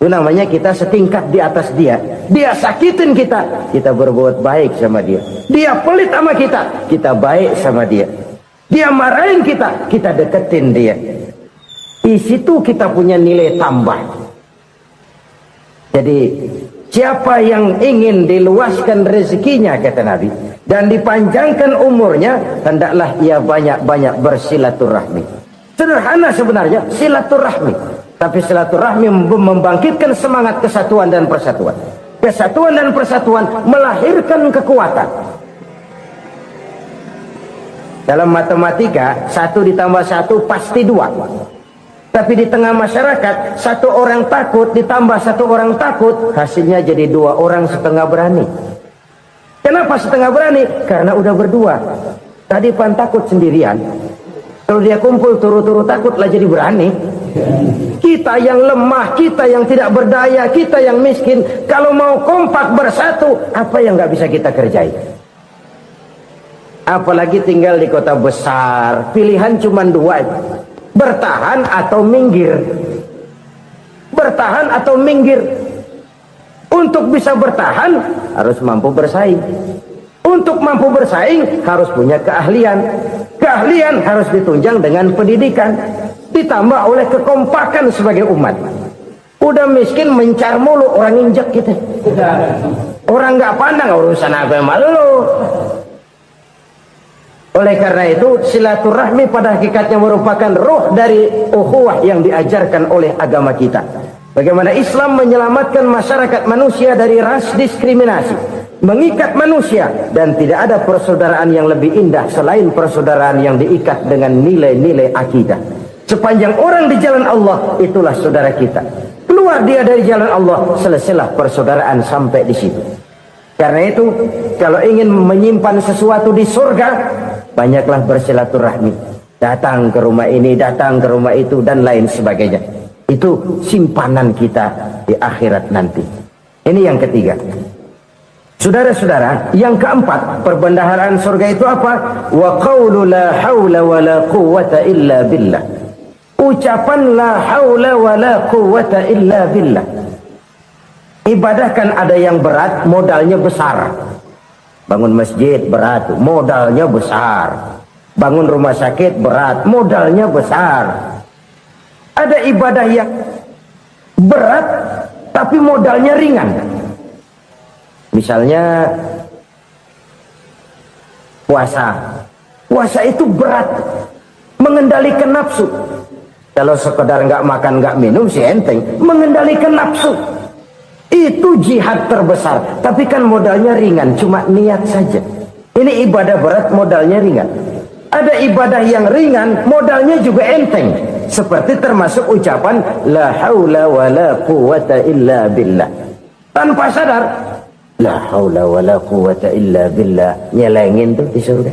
Speaker 1: Itu namanya kita setingkat di atas dia. Dia sakitin kita, kita berbuat baik sama dia. Dia pelit sama kita baik sama dia. Dia marahin kita deketin dia. Di situ kita punya nilai tambah. Jadi siapa yang ingin diluaskan rezekinya, kata Nabi, dan dipanjangkan umurnya, hendaklah ia banyak-banyak bersilaturahmi. Sederhana sebenarnya silaturahmi, tapi silaturahmi membangkitkan semangat kesatuan dan persatuan. Kesatuan dan persatuan melahirkan kekuatan. Dalam matematika 1 ditambah 1 pasti 2. Tapi di tengah masyarakat, 1 orang takut ditambah 1 orang takut, hasilnya jadi 2 orang setengah berani. Kenapa setengah berani? Karena udah berdua. Tadi pan takut sendirian. Kalau dia kumpul turu-turu takutlah jadi berani. Kita yang lemah, kita yang tidak berdaya, kita yang miskin, kalau mau kompak bersatu, apa yang nggak bisa kita kerjain? Apalagi tinggal di kota besar, pilihan cuma 2. Bertahan atau minggir. Bertahan atau minggir. Untuk bisa bertahan harus mampu bersaing. Untuk mampu bersaing harus punya keahlian. Keahlian harus ditunjang dengan pendidikan, ditambah oleh kekompakan sebagai umat. Udah miskin mencar mulu, orang injak kita. Orang nggak pandang urusan apa malu. Oleh karena itu, silaturahmi pada hakikatnya merupakan roh dari ukhuwah yang diajarkan oleh agama kita. Bagaimana Islam menyelamatkan masyarakat manusia dari ras diskriminasi, mengikat manusia, dan tidak ada persaudaraan yang lebih indah selain persaudaraan yang diikat dengan nilai-nilai akidah. Sepanjang orang di jalan Allah, itulah saudara kita. Keluar dia dari jalan Allah, selesailah persaudaraan sampai di situ. Karena itu, kalau ingin menyimpan sesuatu di surga, banyaklah bersilaturahmi. Datang ke rumah ini, datang ke rumah itu, dan lain sebagainya. Itu simpanan kita di akhirat nanti. Ini yang ketiga. Saudara-saudara, yang keempat, perbendaharaan surga itu apa? Wa qawlu la hawla wa la quwwata illa billah. Ucapan la hawla wa la quwwata illa billah. Ibadah kan ada yang berat, modalnya besar. Bangun masjid berat, modalnya besar. Bangun rumah sakit berat, modalnya besar. Ada ibadah yang berat, tapi modalnya ringan. Misalnya puasa. Puasa itu berat, mengendalikan nafsu. Kalau sekedar nggak makan nggak minum sih enteng, mengendalikan nafsu. Itu jihad terbesar, tapi kan modalnya ringan, cuma niat saja. Ini ibadah berat, modalnya ringan. Ada ibadah yang ringan, modalnya juga enteng. Seperti termasuk ucapan la haula wa la quwwata illa billah. tanpa sadar. La haula wala quwata illa billah. Nyelengin tuh di surga.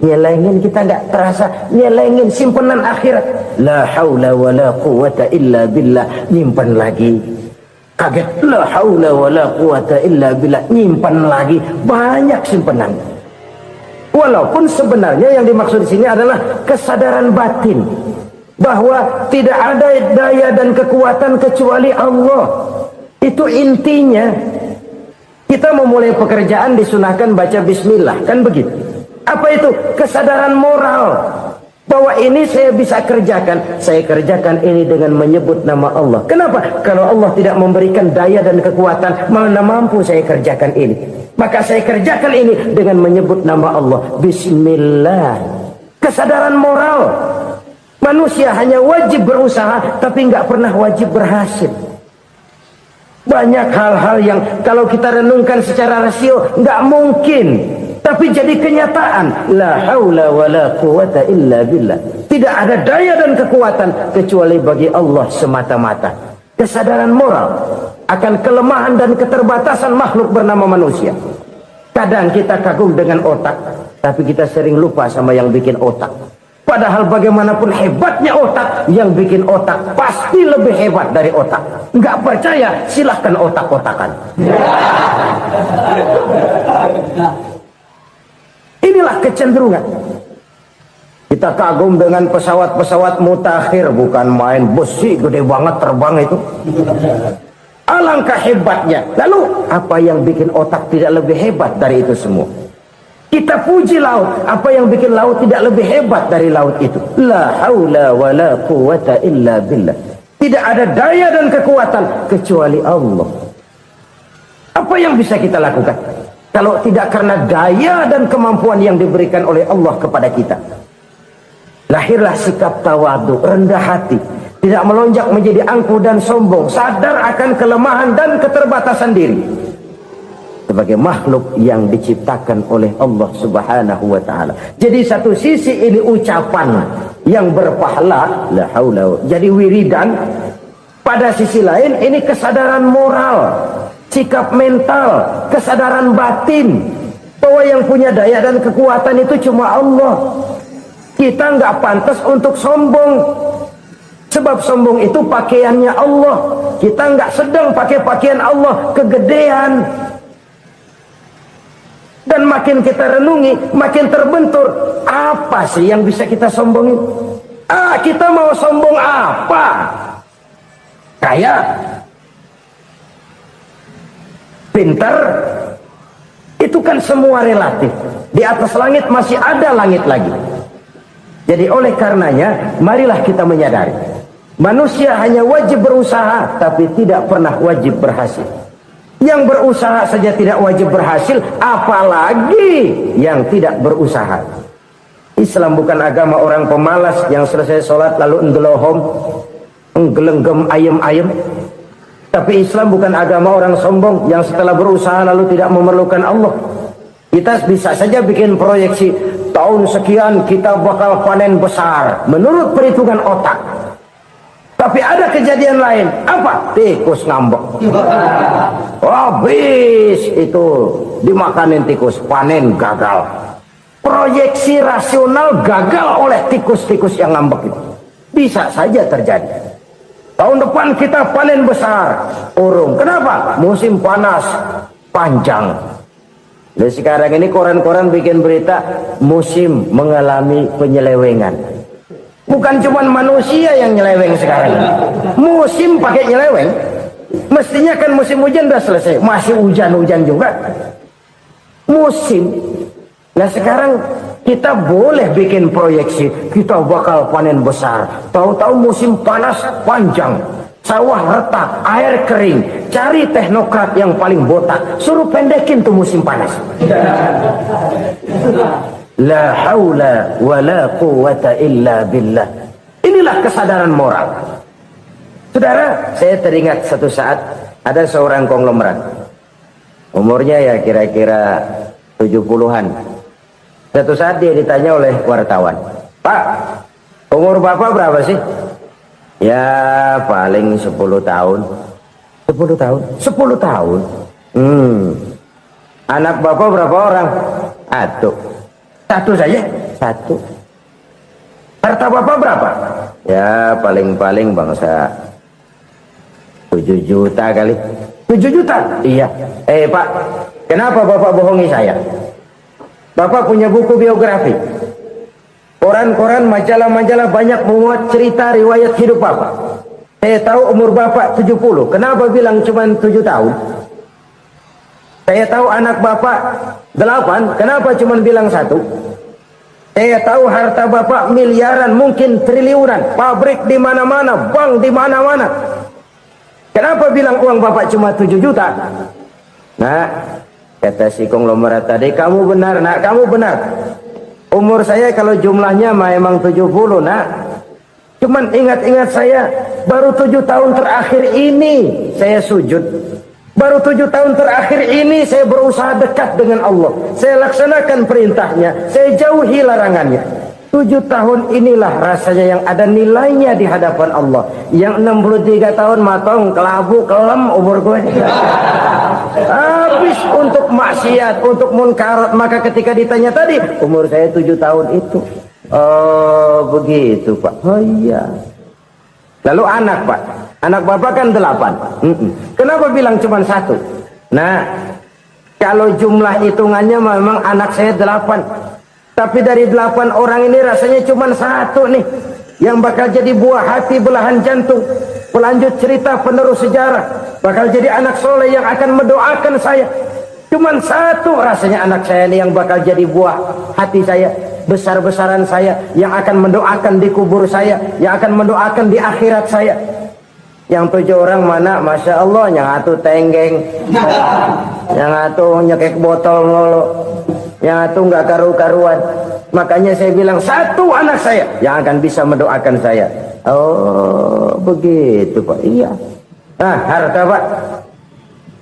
Speaker 1: Nyelengin, kita nggak terasa. Nyelengin simpenan akhirat. La haula wala quwata illa billah. Nyimpan lagi. Kaget. La haula wala quwata illa billah. Nyimpan lagi. Banyak simpenan. Walaupun sebenarnya yang dimaksud di sini adalah kesadaran batin. Bahwa tidak ada daya dan kekuatan kecuali Allah. Itu intinya. Kita memulai pekerjaan disunahkan baca bismillah, kan begitu? Apa itu? Kesadaran moral bahwa ini saya bisa kerjakan. Saya kerjakan ini dengan menyebut nama Allah. Kenapa? Kalau Allah tidak memberikan daya dan kekuatan, mana mampu saya kerjakan ini. Maka saya kerjakan ini dengan menyebut nama Allah. Bismillah. Kesadaran moral. Manusia hanya wajib berusaha, tapi nggak pernah wajib berhasil. Banyak hal-hal yang kalau kita renungkan secara rasio nggak mungkin, tapi jadi kenyataan. La haula wala quwata illa billah. Tidak ada daya dan kekuatan kecuali bagi Allah semata-mata. Kesadaran moral akan kelemahan dan keterbatasan makhluk bernama manusia. Kadang kita kagum dengan otak, tapi kita sering lupa sama yang bikin otak. Padahal bagaimanapun hebatnya otak, yang bikin otak pasti lebih hebat dari otak. Nggak percaya, silahkan otak-otakan. Inilah kecenderungan. Kita kagum dengan pesawat-pesawat mutakhir, bukan main besi gede banget terbang itu. Alangkah hebatnya. Lalu apa yang bikin otak tidak lebih hebat dari itu semua? Kita puji laut. Apa yang bikin laut tidak lebih hebat dari laut itu? La haula wa la quwata illa billah. Tidak ada daya dan kekuatan kecuali Allah. Apa yang bisa kita lakukan kalau tidak karena daya dan kemampuan yang diberikan oleh Allah kepada kita? Lahirlah sikap tawadu, rendah hati, tidak melonjak menjadi angkuh dan sombong, sadar akan kelemahan dan keterbatasan diri. Sebagai makhluk yang diciptakan oleh Allah Subhanahu wa ta'ala. Jadi satu sisi ini ucapan yang berpahala, la haula, jadi wiridan. Pada sisi lain ini kesadaran moral, sikap mental, kesadaran batin bahwa yang punya daya dan kekuatan itu cuma Allah. Kita nggak pantas untuk sombong, sebab sombong itu pakaiannya Allah. Kita nggak sedang pakai pakaian Allah, kegedean. Dan makin kita renungi, makin terbentur. Apa sih yang bisa kita sombongin? Kita mau sombong apa? Kaya? Pintar? Itu kan semua relatif. Di atas langit masih ada langit lagi. Jadi oleh karenanya, marilah kita menyadari. Manusia hanya wajib berusaha, tapi tidak pernah wajib berhasil. Yang berusaha saja tidak wajib berhasil, apalagi yang tidak berusaha. Islam bukan agama orang pemalas yang selesai sholat lalu enggelohom, enggelenggem ayem-ayem. Tapi Islam bukan agama orang sombong yang setelah berusaha lalu tidak memerlukan Allah. Kita bisa saja bikin proyeksi, tahun sekian kita bakal panen besar menurut perhitungan otak. Tapi ada kejadian lain. Apa? Tikus ngambek. Habis itu dimakanin tikus, panen gagal. Proyeksi rasional gagal oleh tikus-tikus yang ngambek itu. Bisa saja terjadi. Tahun depan kita panen besar, urung. Kenapa? Musim panas panjang. Dan sekarang ini koran-koran bikin berita musim mengalami penyelewengan. Bukan cuma manusia yang nyeleweng sekarang. Musim pakai nyeleweng. Mestinya kan musim hujan udah selesai, masih hujan-hujan juga. Musim. Nah sekarang kita boleh bikin proyeksi, kita bakal panen besar. Tahu-tahu musim panas panjang, sawah retak, air kering. Cari teknokrat yang paling botak, suruh pendekin tuh musim panas. La haula wa la quwata illa billah. Inilah kesadaran moral. Saudara, saya teringat satu saat ada seorang konglomerat. Umurnya ya kira-kira 70-an. Satu saat dia ditanya oleh wartawan, "Pak, umur Bapak berapa sih?" "Ya paling 10 tahun. 10 tahun. 10 tahun. Anak bapak berapa orang? Satu saja. Satu. Harta bapak berapa? Ya paling-paling bangsa 7 juta kali. 7 juta? Iya. Pak, kenapa bapak bohongi saya? Bapak punya buku biografi. Koran-koran, majalah-majalah banyak memuat cerita riwayat hidup bapak. Saya tahu umur bapak 70. Kenapa bilang cuma 7 tahun? Saya tahu anak bapak 8. Kenapa cuma bilang 1? Saya tahu harta bapak miliaran, mungkin triliunan. Pabrik di mana-mana, bank di mana-mana. Kenapa bilang uang bapak cuma 7 juta? Nah, kata si konglomerat tadi, kamu benar nak, kamu benar. Umur saya kalau jumlahnya memang 70 nak. Cuman ingat-ingat saya, baru 7 tahun terakhir ini saya sujud. Baru 7 tahun terakhir ini saya berusaha dekat dengan Allah. Saya laksanakan perintahnya, saya jauhi larangannya. 7 tahun inilah rasanya yang ada nilainya di hadapan Allah. Yang 63 tahun matong, kelabu, kelem umur gue. Habis untuk maksiat, untuk munkarat. Maka ketika ditanya tadi, umur saya 7 tahun itu. Oh begitu Pak. Oh iya. Lalu anak Pak, anak bapak kan 8. Kenapa bilang cuma 1? Nah, kalau jumlah hitungannya memang anak saya 8. Tapi dari 8 orang ini rasanya cuma 1 nih yang bakal jadi buah hati, belahan jantung, pelanjut cerita, penerus sejarah, bakal jadi anak soleh yang akan mendoakan saya. Cuman 1 rasanya anak saya ini yang bakal jadi buah hati saya, besar-besaran saya, yang akan mendoakan di kubur saya, yang akan mendoakan di akhirat saya. Yang 7 orang mana, Masya Allah, yang 1 tenggeng, yang 1 nyekek botol mulu, yang 1 nggak karu-karuan. Makanya saya bilang 1 anak saya yang akan bisa mendoakan saya. Oh begitu Pak. Iya. Nah harta Pak,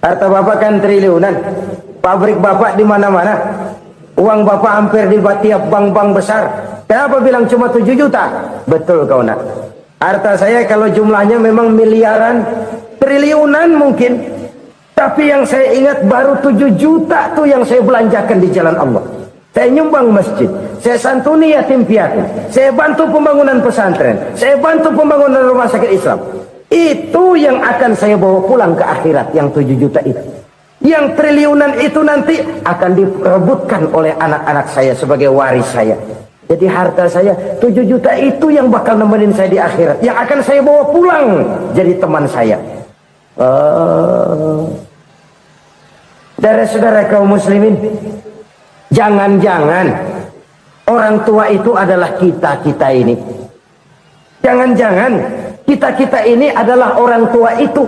Speaker 1: harta bapak kan triliunan. Pabrik bapak di mana-mana. Uang bapak hampir di tiap bank-bank besar. Kenapa bilang cuma 7 juta? Betul kau nak. Harta saya kalau jumlahnya memang miliaran, triliunan mungkin. Tapi yang saya ingat baru 7 juta tuh yang saya belanjakan di jalan Allah. Saya nyumbang masjid, saya santuni yatim piatu, saya bantu pembangunan pesantren, saya bantu pembangunan rumah sakit Islam. Itu yang akan saya bawa pulang ke akhirat, yang 7 juta itu. Yang triliunan itu nanti akan diperebutkan oleh anak-anak saya sebagai waris saya. Jadi harta saya 7 juta itu yang bakal nemenin saya di akhirat, yang akan saya bawa pulang jadi teman saya. Saudara-saudara kaum muslimin, jangan-jangan orang tua itu adalah kita-kita ini. Jangan-jangan kita-kita ini adalah orang tua itu.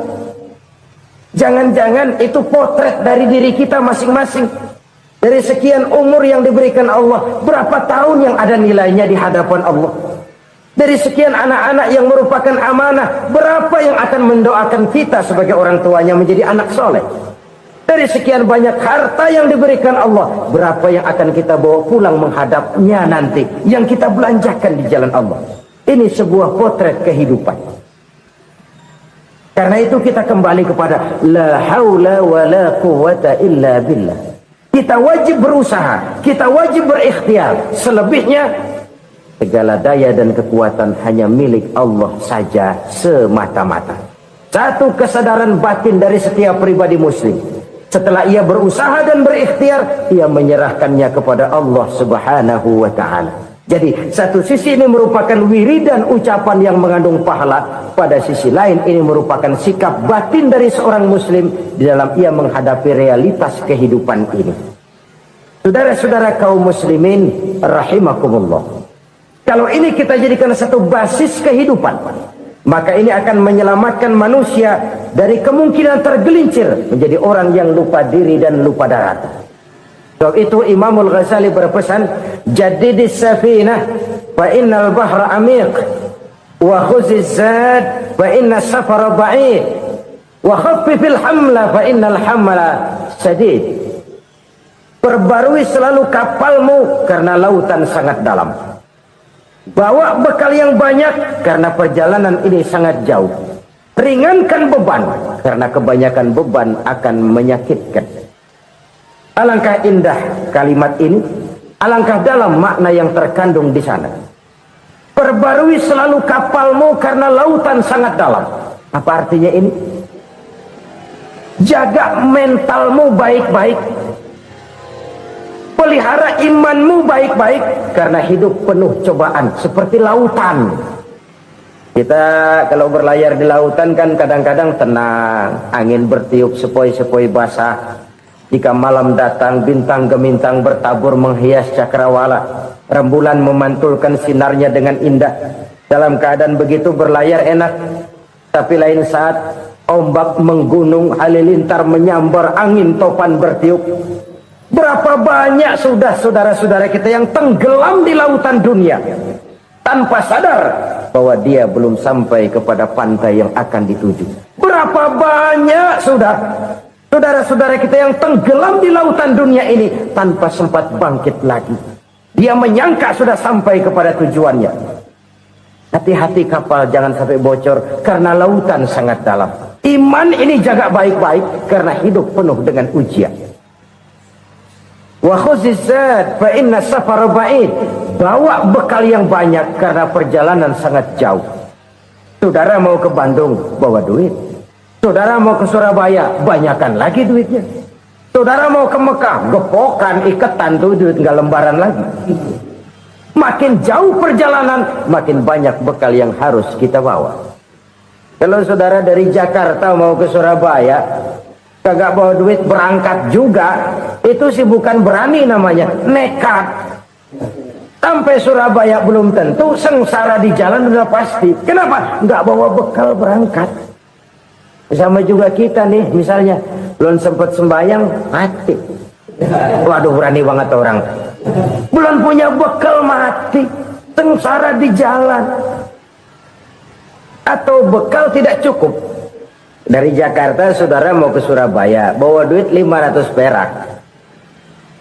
Speaker 1: Jangan-jangan itu potret dari diri kita masing-masing. Dari sekian umur yang diberikan Allah, berapa tahun yang ada nilainya di hadapan Allah. Dari sekian anak-anak yang merupakan amanah, berapa yang akan mendoakan kita sebagai orang tuanya menjadi anak soleh. Dari sekian banyak harta yang diberikan Allah, berapa yang akan kita bawa pulang menghadapnya nanti, yang kita belanjakan di jalan Allah. Ini sebuah potret kehidupan. Karena itu kita kembali kepada la haula wa la quwata illa billah. Kita wajib berusaha, kita wajib berikhtiar. Selebihnya segala daya dan kekuatan hanya milik Allah saja semata-mata. Satu kesadaran batin dari setiap pribadi muslim. Setelah ia berusaha dan berikhtiar, ia menyerahkannya kepada Allah Subhanahu wa ta'ala. Jadi satu sisi ini merupakan wiridan ucapan yang mengandung pahala, pada sisi lain ini merupakan sikap batin dari seorang muslim di dalam ia menghadapi realitas kehidupan ini. Saudara-saudara kaum muslimin rahimakumullah, kalau ini kita jadikan satu basis kehidupan, maka ini akan menyelamatkan manusia dari kemungkinan tergelincir menjadi orang yang lupa diri dan lupa darat. Sebab itu Imamul Ghazali berpesan, jadidis safinah fa innal bahra amiq, wa khuziz zad fa inna safara ba'id, wa khaffifil hamla fa innal hamla sadid. Perbarui selalu kapalmu karena lautan sangat dalam. Bawa bekal yang banyak karena perjalanan ini sangat jauh. Ringankan beban, karena kebanyakan beban akan menyakitkan. Alangkah indah kalimat ini, alangkah dalam makna yang terkandung di sana. Perbarui selalu kapalmu karena lautan sangat dalam. Apa artinya ini? Jaga mentalmu baik-baik, pelihara imanmu baik-baik, karena hidup penuh cobaan seperti lautan. Kita kalau berlayar di lautan kan kadang-kadang tenang, angin bertiup sepoi-sepoi basah. Jika malam datang, bintang gemintang bertabur menghias cakrawala, rembulan memantulkan sinarnya dengan indah. Dalam keadaan begitu berlayar enak. Tapi lain saat ombak menggunung, halilintar menyambar, angin topan bertiup. Berapa banyak sudah saudara-saudara kita yang tenggelam di lautan dunia tanpa sadar bahwa dia belum sampai kepada pantai yang akan dituju. Berapa banyak sudah saudara-saudara kita yang tenggelam di lautan dunia ini tanpa sempat bangkit lagi. Dia menyangka sudah sampai kepada tujuannya. Hati-hati kapal jangan sampai bocor karena lautan sangat dalam. Iman ini jaga baik-baik karena hidup penuh dengan ujian. Wa khuzizat fa inna safara ba'id. Bawa bekal yang banyak karena perjalanan sangat jauh. Saudara mau ke Bandung, bawa duit. Saudara mau ke Surabaya, banyakkan lagi duitnya. Saudara mau ke Mekah, gepokan, iketan tuh duit nggak lembaran lagi. Makin jauh perjalanan, makin banyak bekal yang harus kita bawa. Kalau saudara dari Jakarta mau ke Surabaya, kagak bawa duit berangkat juga, itu sih bukan berani namanya, nekat. Sampai Surabaya belum tentu, sengsara di jalan udah pasti. Kenapa? Nggak bawa bekal berangkat. Sama juga kita nih, misalnya belum sempat sembahyang, mati. Waduh, berani banget orang. Belum punya bekal, mati. Sengsara di jalan. Atau bekal tidak cukup. Dari Jakarta saudara mau ke Surabaya, bawa duit 500 perak.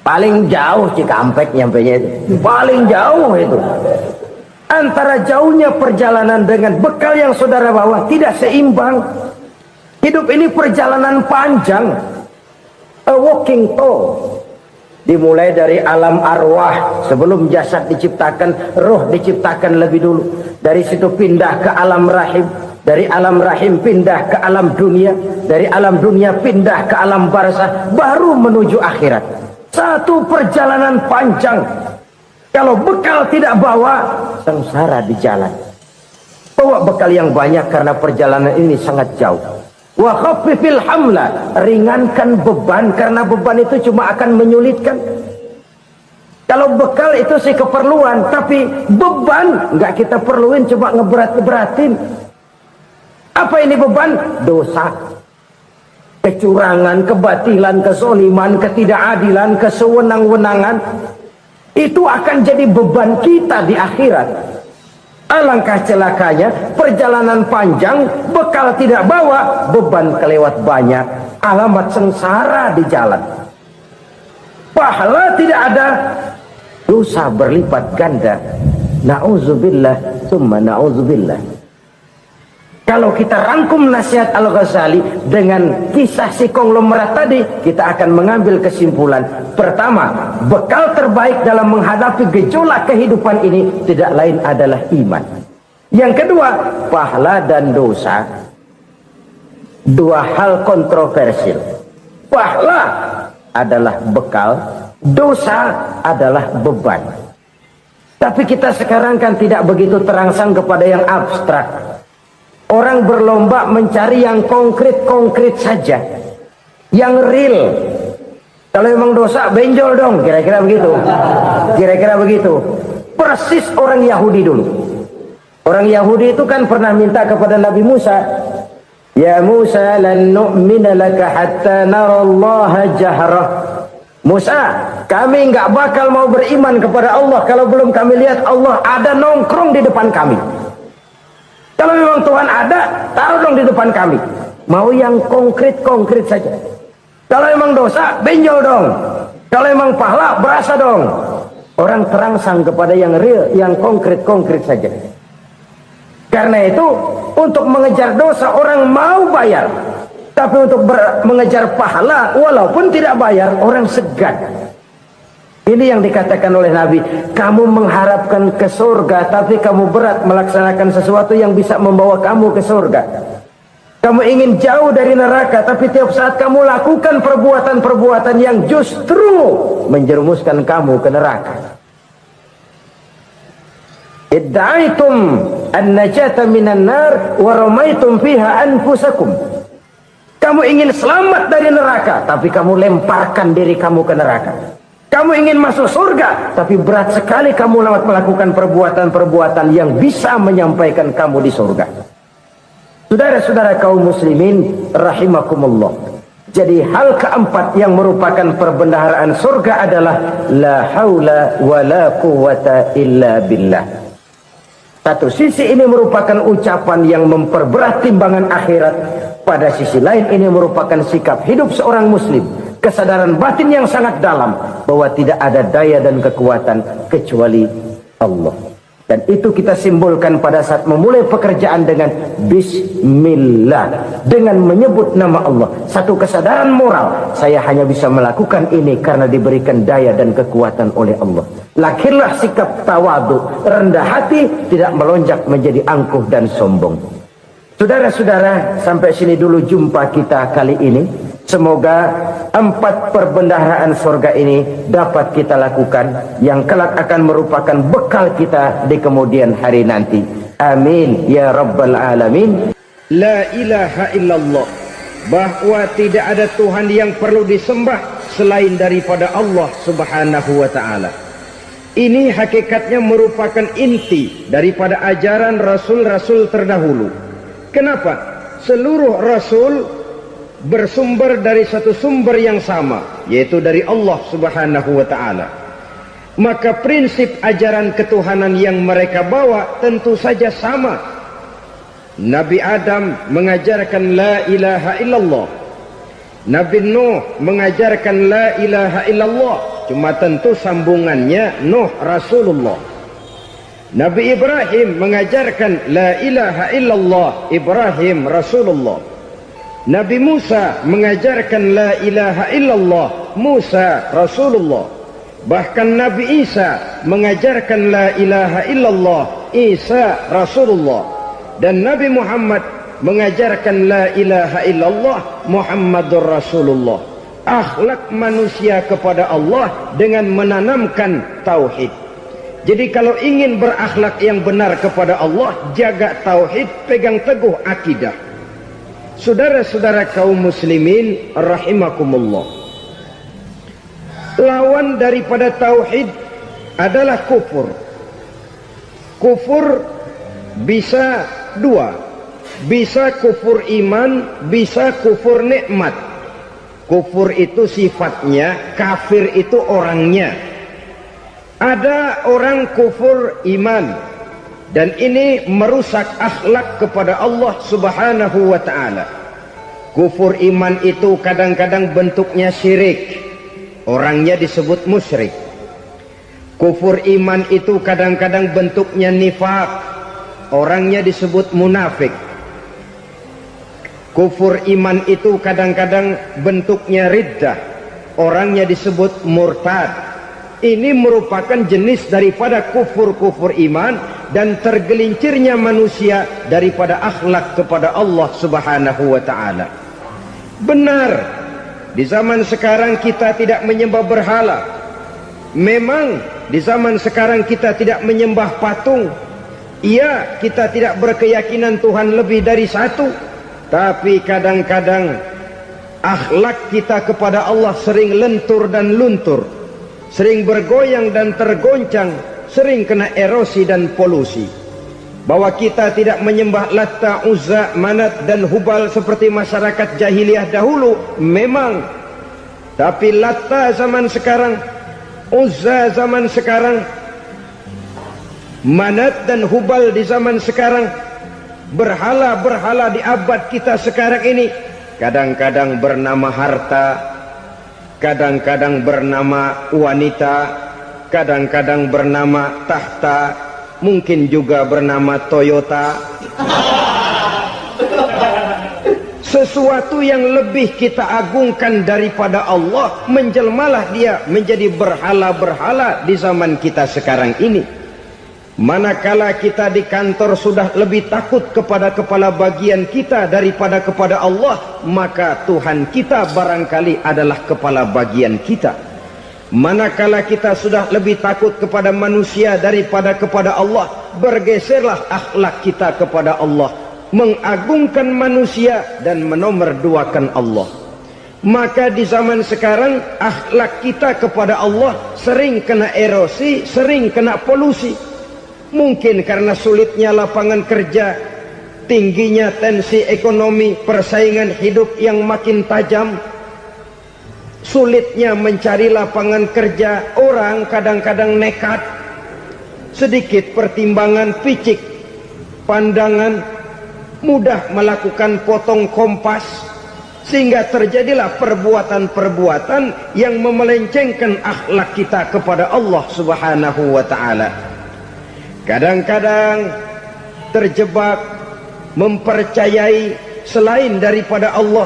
Speaker 1: Paling jauh Cikampek nyampenya itu. Paling jauh itu. Antara jauhnya perjalanan dengan bekal yang saudara bawa tidak seimbang. Hidup ini perjalanan panjang, a walking tour. Dimulai dari alam arwah, sebelum jasad diciptakan, roh diciptakan lebih dulu. Dari situ pindah ke alam rahim, dari alam rahim pindah ke alam dunia, dari alam dunia pindah ke alam barzah, baru menuju akhirat. Satu perjalanan panjang. Kalau bekal tidak bawa, sengsara di jalan. Bawa bekal yang banyak karena perjalanan ini sangat jauh. Wa khaffifil hamla, ringankan beban karena beban itu cuma akan menyulitkan. Kalau bekal itu sih keperluan, tapi beban nggak kita perluin, cuma ngeberat-beratin. Apa ini beban? Dosa, kecurangan, kebatilan, kezoliman, ketidakadilan, kesewenang-wenangan. Itu akan jadi beban kita di akhirat. Alangkah celakanya, perjalanan panjang, bekal tidak bawa, beban kelewat banyak, alamat sengsara di jalan. Pahala tidak ada, dosa berlipat ganda. Na'udzubillah, summa na'udzubillah. Kalau kita rangkum nasihat Al-Ghazali dengan kisah si konglomerat tadi, kita akan mengambil kesimpulan. Pertama, bekal terbaik dalam menghadapi gejolak kehidupan ini tidak lain adalah iman. Yang kedua, pahala dan dosa. Dua hal kontroversial. Pahala adalah bekal, dosa adalah beban. Tapi kita sekarang kan tidak begitu terangsang kepada yang abstrak. Orang berlomba mencari yang konkret-konkret saja, yang real. Kalau memang dosa, benjol dong, kira-kira begitu. Kira-kira begitu. Persis orang Yahudi dulu. Orang Yahudi itu kan pernah minta kepada Nabi Musa, Ya Musa, lan nu'mina laka hatta narallaha jahrah. Musa, kami nggak bakal mau beriman kepada Allah kalau belum kami lihat Allah ada nongkrong di depan kami. Kalau memang Tuhan ada, taruh dong di depan kami. Mau yang konkret-konkret saja. Kalau memang dosa, benjol dong. Kalau memang pahala, berasa dong. Orang terangsang kepada yang real, yang konkret-konkret saja. Karena itu untuk mengejar dosa orang mau bayar, tapi untuk mengejar pahala walaupun tidak bayar orang segan. Ini yang dikatakan oleh Nabi, kamu mengharapkan ke surga tapi kamu berat melaksanakan sesuatu yang bisa membawa kamu ke surga. Kamu ingin jauh dari neraka, tapi tiap saat kamu lakukan perbuatan-perbuatan yang justru menjerumuskan kamu ke neraka. Idda'aitum an-najata minan nar wa ramaitum fiha anfusakum. Kamu ingin selamat dari neraka, tapi kamu lemparkan diri kamu ke neraka. Kamu ingin masuk surga, tapi berat sekali kamu melakukan perbuatan-perbuatan yang bisa menyampaikan kamu di surga. Saudara-saudara kaum muslimin rahimakumullah. Jadi hal keempat yang merupakan perbendaharaan surga adalah la haula wa la quwwata illa billah. Satu sisi ini merupakan ucapan yang memperberat timbangan akhirat. Pada sisi lain ini merupakan sikap hidup seorang muslim. Kesadaran batin yang sangat dalam bahwa tidak ada daya dan kekuatan kecuali Allah. Dan itu kita simbolkan pada saat memulai pekerjaan dengan bismillah, dengan menyebut nama Allah. Satu kesadaran moral, saya hanya bisa melakukan ini karena diberikan daya dan kekuatan oleh Allah. Lahirlah sikap tawadu, rendah hati, tidak melonjak menjadi angkuh dan sombong. Saudara-saudara, sampai sini dulu jumpa kita kali ini. Semoga 4 perbendaharaan surga ini dapat kita lakukan, yang kelak akan merupakan bekal kita di kemudian hari nanti. Amin ya rabbal alamin. La ilaha illallah, bahwa tidak ada Tuhan yang perlu disembah selain daripada Allah subhanahu wa ta'ala. Ini hakikatnya merupakan inti daripada ajaran rasul-rasul terdahulu. Kenapa? Seluruh rasul bersumber dari satu sumber yang sama, yaitu dari Allah subhanahu wa ta'ala. Maka prinsip ajaran ketuhanan yang mereka bawa tentu saja sama. Nabi Adam mengajarkan la ilaha illallah, Nabi Nuh mengajarkan la ilaha illallah, cuma tentu sambungannya Nuh Rasulullah. Nabi Ibrahim mengajarkan la ilaha illallah, Ibrahim Rasulullah. Nabi Musa mengajarkan la ilaha illallah, Musa Rasulullah. Bahkan Nabi Isa mengajarkan la ilaha illallah, Isa Rasulullah. Dan Nabi Muhammad mengajarkan la ilaha illallah, Muhammadur Rasulullah. Akhlak manusia kepada Allah dengan menanamkan tauhid. Jadi kalau ingin berakhlak yang benar kepada Allah, jaga tauhid, pegang teguh akidah. Saudara-saudara kaum muslimin rahimakumullah, lawan daripada tauhid adalah kufur. Kufur bisa dua, bisa kufur iman, bisa kufur nikmat. Kufur itu sifatnya, kafir itu orangnya. Ada orang kufur iman, dan ini merusak akhlak kepada Allah subhanahu wa ta'ala. Kufur iman itu kadang-kadang bentuknya syirik, orangnya disebut musyrik. Kufur iman itu kadang-kadang bentuknya nifaq, orangnya disebut munafik. Kufur iman itu kadang-kadang bentuknya riddah, orangnya disebut murtad. Ini merupakan jenis daripada kufur-kufur iman dan tergelincirnya manusia daripada akhlak kepada Allah subhanahu wa ta'ala. Benar, di zaman sekarang kita tidak menyembah berhala. Memang di zaman sekarang kita tidak menyembah patung. Iya, kita tidak berkeyakinan Tuhan lebih dari satu. Tapi kadang-kadang akhlak kita kepada Allah sering lentur dan luntur, sering bergoyang dan tergoncang, sering kena erosi dan polusi. Bahwa kita tidak menyembah Latta, Uzza, Manat dan Hubal seperti masyarakat jahiliyah dahulu, memang. Tapi Latta zaman sekarang, Uzza zaman sekarang, Manat dan Hubal di zaman sekarang, berhala-berhala di abad kita sekarang ini, kadang-kadang bernama harta, kadang-kadang bernama wanita, kadang-kadang bernama tahta, mungkin juga bernama Toyota. Sesuatu yang lebih kita agungkan daripada Allah, menjelmalah dia menjadi berhala-berhala di zaman kita sekarang ini. Manakala kita di kantor sudah lebih takut kepada kepala bagian kita daripada kepada Allah, maka Tuhan kita barangkali adalah kepala bagian kita. Manakala kita sudah lebih takut kepada manusia daripada kepada Allah, bergeserlah akhlak kita kepada Allah, mengagungkan manusia dan menomorduakan Allah. Maka di zaman sekarang akhlak kita kepada Allah sering kena erosi, sering kena polusi. Mungkin karena sulitnya lapangan kerja, tingginya tensi ekonomi, persaingan hidup yang makin tajam, sulitnya mencari lapangan kerja, orang kadang-kadang nekat, sedikit pertimbangan, picik pandangan, mudah melakukan potong kompas, sehingga terjadilah perbuatan-perbuatan yang memelencengkan akhlak kita kepada Allah Subhanahu wa ta'ala. Kadang-kadang terjebak mempercayai selain daripada Allah,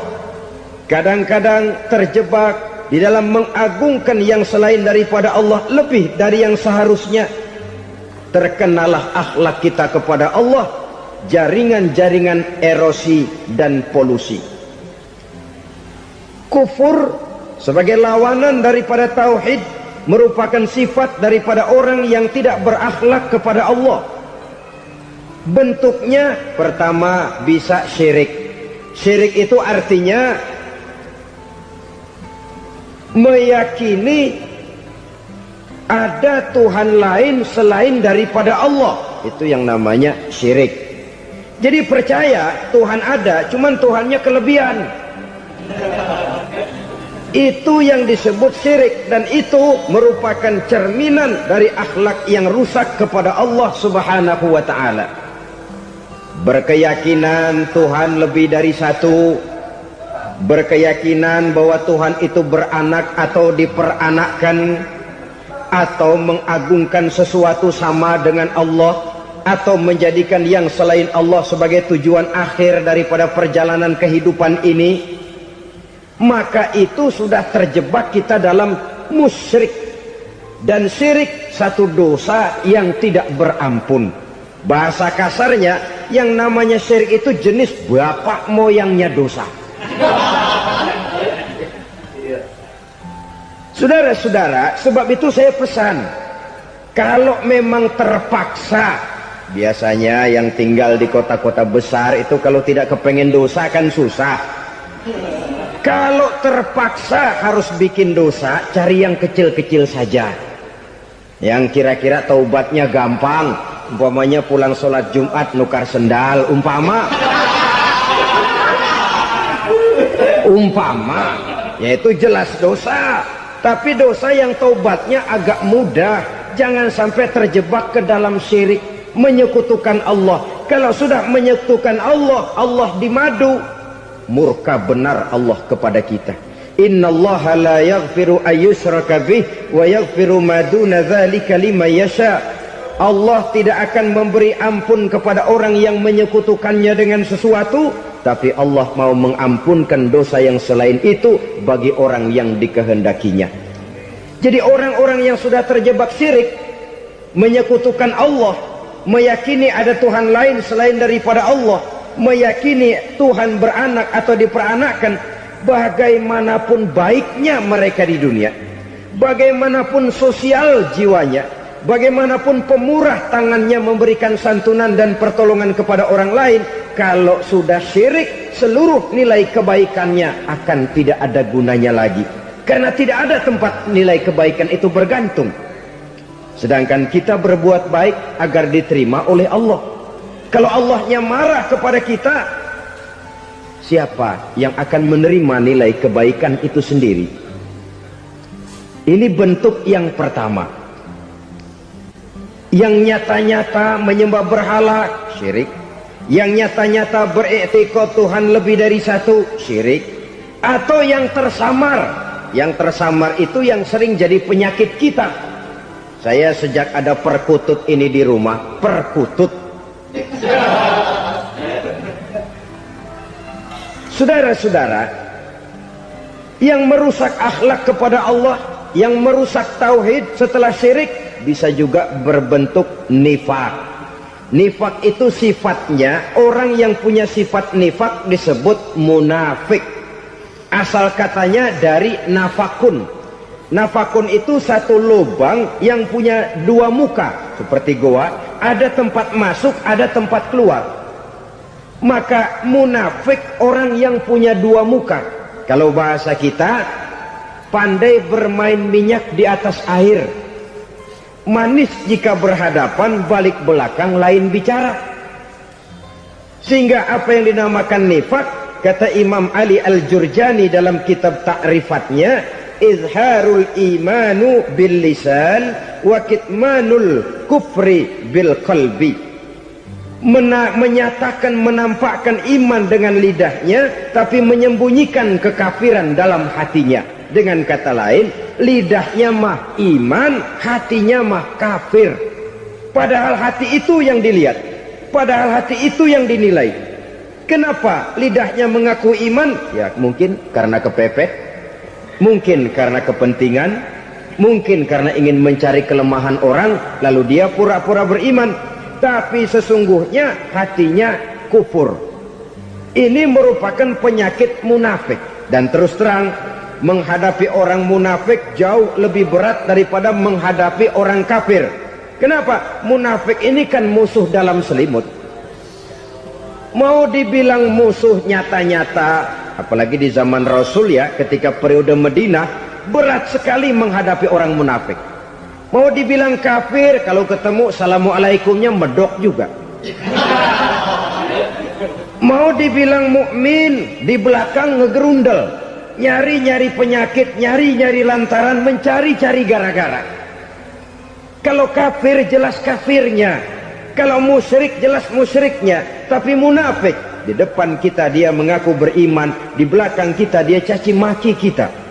Speaker 1: kadang-kadang terjebak di dalam mengagungkan yang selain daripada Allah lebih dari yang seharusnya. Terkenalah akhlak kita kepada Allah jaringan-jaringan erosi dan polusi. Kufur sebagai lawanan daripada tauhid merupakan sifat daripada orang yang tidak berakhlak kepada Allah. Bentuknya pertama bisa syirik. Syirik itu artinya meyakini ada Tuhan lain selain daripada Allah. Itu yang namanya syirik. Jadi percaya Tuhan ada, cuman Tuhannya kelebihan. Itu yang disebut syirik, dan itu merupakan cerminan dari akhlak yang rusak kepada Allah Subhanahu wa ta'ala. Berkeyakinan Tuhan lebih dari satu, berkeyakinan bahwa Tuhan itu beranak atau diperanakkan, atau mengagungkan sesuatu sama dengan Allah, atau menjadikan yang selain Allah sebagai tujuan akhir daripada perjalanan kehidupan ini, maka itu sudah terjebak kita dalam musyrik. Dan syirik satu dosa yang tidak berampun. Bahasa kasarnya, yang namanya syirik itu jenis bapak moyangnya dosa. Saudara-saudara, sebab itu saya pesan, kalau memang terpaksa, biasanya yang tinggal di kota-kota besar itu kalau tidak kepengen dosa kan susah. Kalau terpaksa harus bikin dosa, cari yang kecil-kecil saja, yang kira-kira taubatnya gampang. Umpamanya pulang sholat Jumat nukar sendal, umpama yaitu jelas dosa. Tapi dosa yang taubatnya agak mudah. Jangan sampai terjebak ke dalam syirik, menyekutukan Allah. Kalau sudah menyekutukan Allah, Allah dimadu, murka benar Allah kepada kita. Innallaha la yaghfiru ayyushraka bih wa yaghfiru ma duna dzalika liman yasha. Allah tidak akan memberi ampun kepada orang yang menyekutukannya dengan sesuatu, tapi Allah mau mengampunkan dosa yang selain itu bagi orang yang dikehendakinya. Jadi orang-orang yang sudah terjebak syirik, menyekutukan Allah, meyakini ada Tuhan lain selain daripada Allah, meyakini Tuhan beranak atau diperanakkan, bagaimanapun baiknya mereka di dunia, bagaimanapun sosial jiwanya, bagaimanapun pemurah tangannya memberikan santunan dan pertolongan kepada orang lain, kalau sudah syirik, seluruh nilai kebaikannya akan tidak ada gunanya lagi. Karena tidak ada tempat nilai kebaikan itu bergantung. Sedangkan kita berbuat baik agar diterima oleh Allah. Kalau Allahnya marah kepada kita, siapa yang akan menerima nilai kebaikan itu sendiri? Ini bentuk yang pertama. Yang nyata-nyata menyembah berhala, syirik. Yang nyata-nyata beriktikad Tuhan lebih dari satu, syirik. Atau yang tersamar. Yang tersamar itu yang sering jadi penyakit kita. Saya sejak ada perkutut ini di rumah, perkutut Saudara-saudara, yang merusak akhlak kepada Allah, yang merusak tauhid setelah syirik, bisa juga berbentuk nifak. Nifak itu sifatnya, orang yang punya sifat nifak disebut munafik. Asal katanya dari nafakun. Nafakun itu satu lubang yang punya dua muka, seperti goa, ada tempat masuk, ada tempat keluar. Maka munafik orang yang punya dua muka. Kalau bahasa kita, pandai bermain minyak di atas air, manis jika berhadapan, balik belakang lain bicara. Sehingga apa yang dinamakan nifak, kata Imam Ali Al-Jurjani dalam kitab ta'rifatnya, izharul imanu bil lisan wa kitmanul kufri bil qalbi. Menyatakan, menampakkan iman dengan lidahnya, tapi menyembunyikan kekafiran dalam hatinya. Dengan kata lain, lidahnya mah iman, hatinya mah kafir. Padahal hati itu yang dilihat, padahal hati itu yang dinilai. Kenapa lidahnya mengaku iman? Ya mungkin karena kepepet, mungkin karena kepentingan, mungkin karena ingin mencari kelemahan orang, lalu dia pura-pura beriman. Tapi sesungguhnya hatinya kufur. Ini merupakan penyakit munafik. Dan terus terang, menghadapi orang munafik jauh lebih berat daripada menghadapi orang kafir. Kenapa? Munafik ini kan musuh dalam selimut. Mau dibilang musuh nyata-nyata, apalagi di zaman Rasul ya, ketika periode Madinah, berat sekali menghadapi orang munafik. Mau dibilang kafir, kalau ketemu assalamualaikumnya medok juga. Mau dibilang mukmin, di belakang ngegerundel, nyari-nyari penyakit, nyari-nyari lantaran, mencari-cari gara-gara. Kalau kafir jelas kafirnya, kalau musyrik jelas musyriknya. Tapi munafik, di depan kita dia mengaku beriman, di belakang kita dia caci maki kita.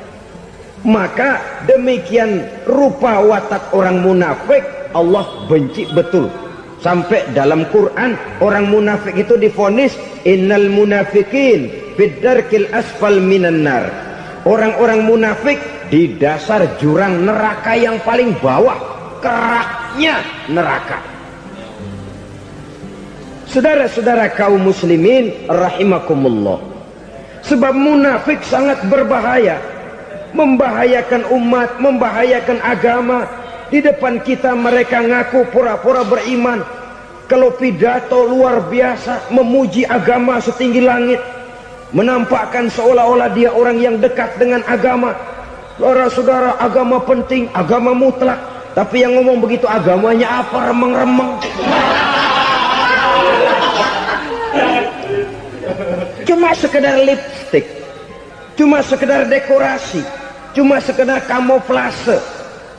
Speaker 1: Maka demikian rupa watak orang munafik, Allah benci betul. Sampai dalam Quran orang munafik itu divonis innal munafikin fid darkil asfal minan nar. Orang-orang munafik di dasar jurang neraka yang paling bawah, keraknya neraka. Saudara-saudara kaum muslimin rahimakumullah, sebab munafik sangat berbahaya, membahayakan umat, membahayakan agama. Di depan kita mereka ngaku pura-pura beriman, kalau pidato luar biasa, memuji agama setinggi langit, menampakkan seolah-olah dia orang yang dekat dengan agama. Saudara-saudara, agama penting, agama mutlak. Tapi yang ngomong begitu agamanya apa, remeng-remeng. Cuma sekedar lipstick, cuma sekedar dekorasi, cuma sekedar kamuflase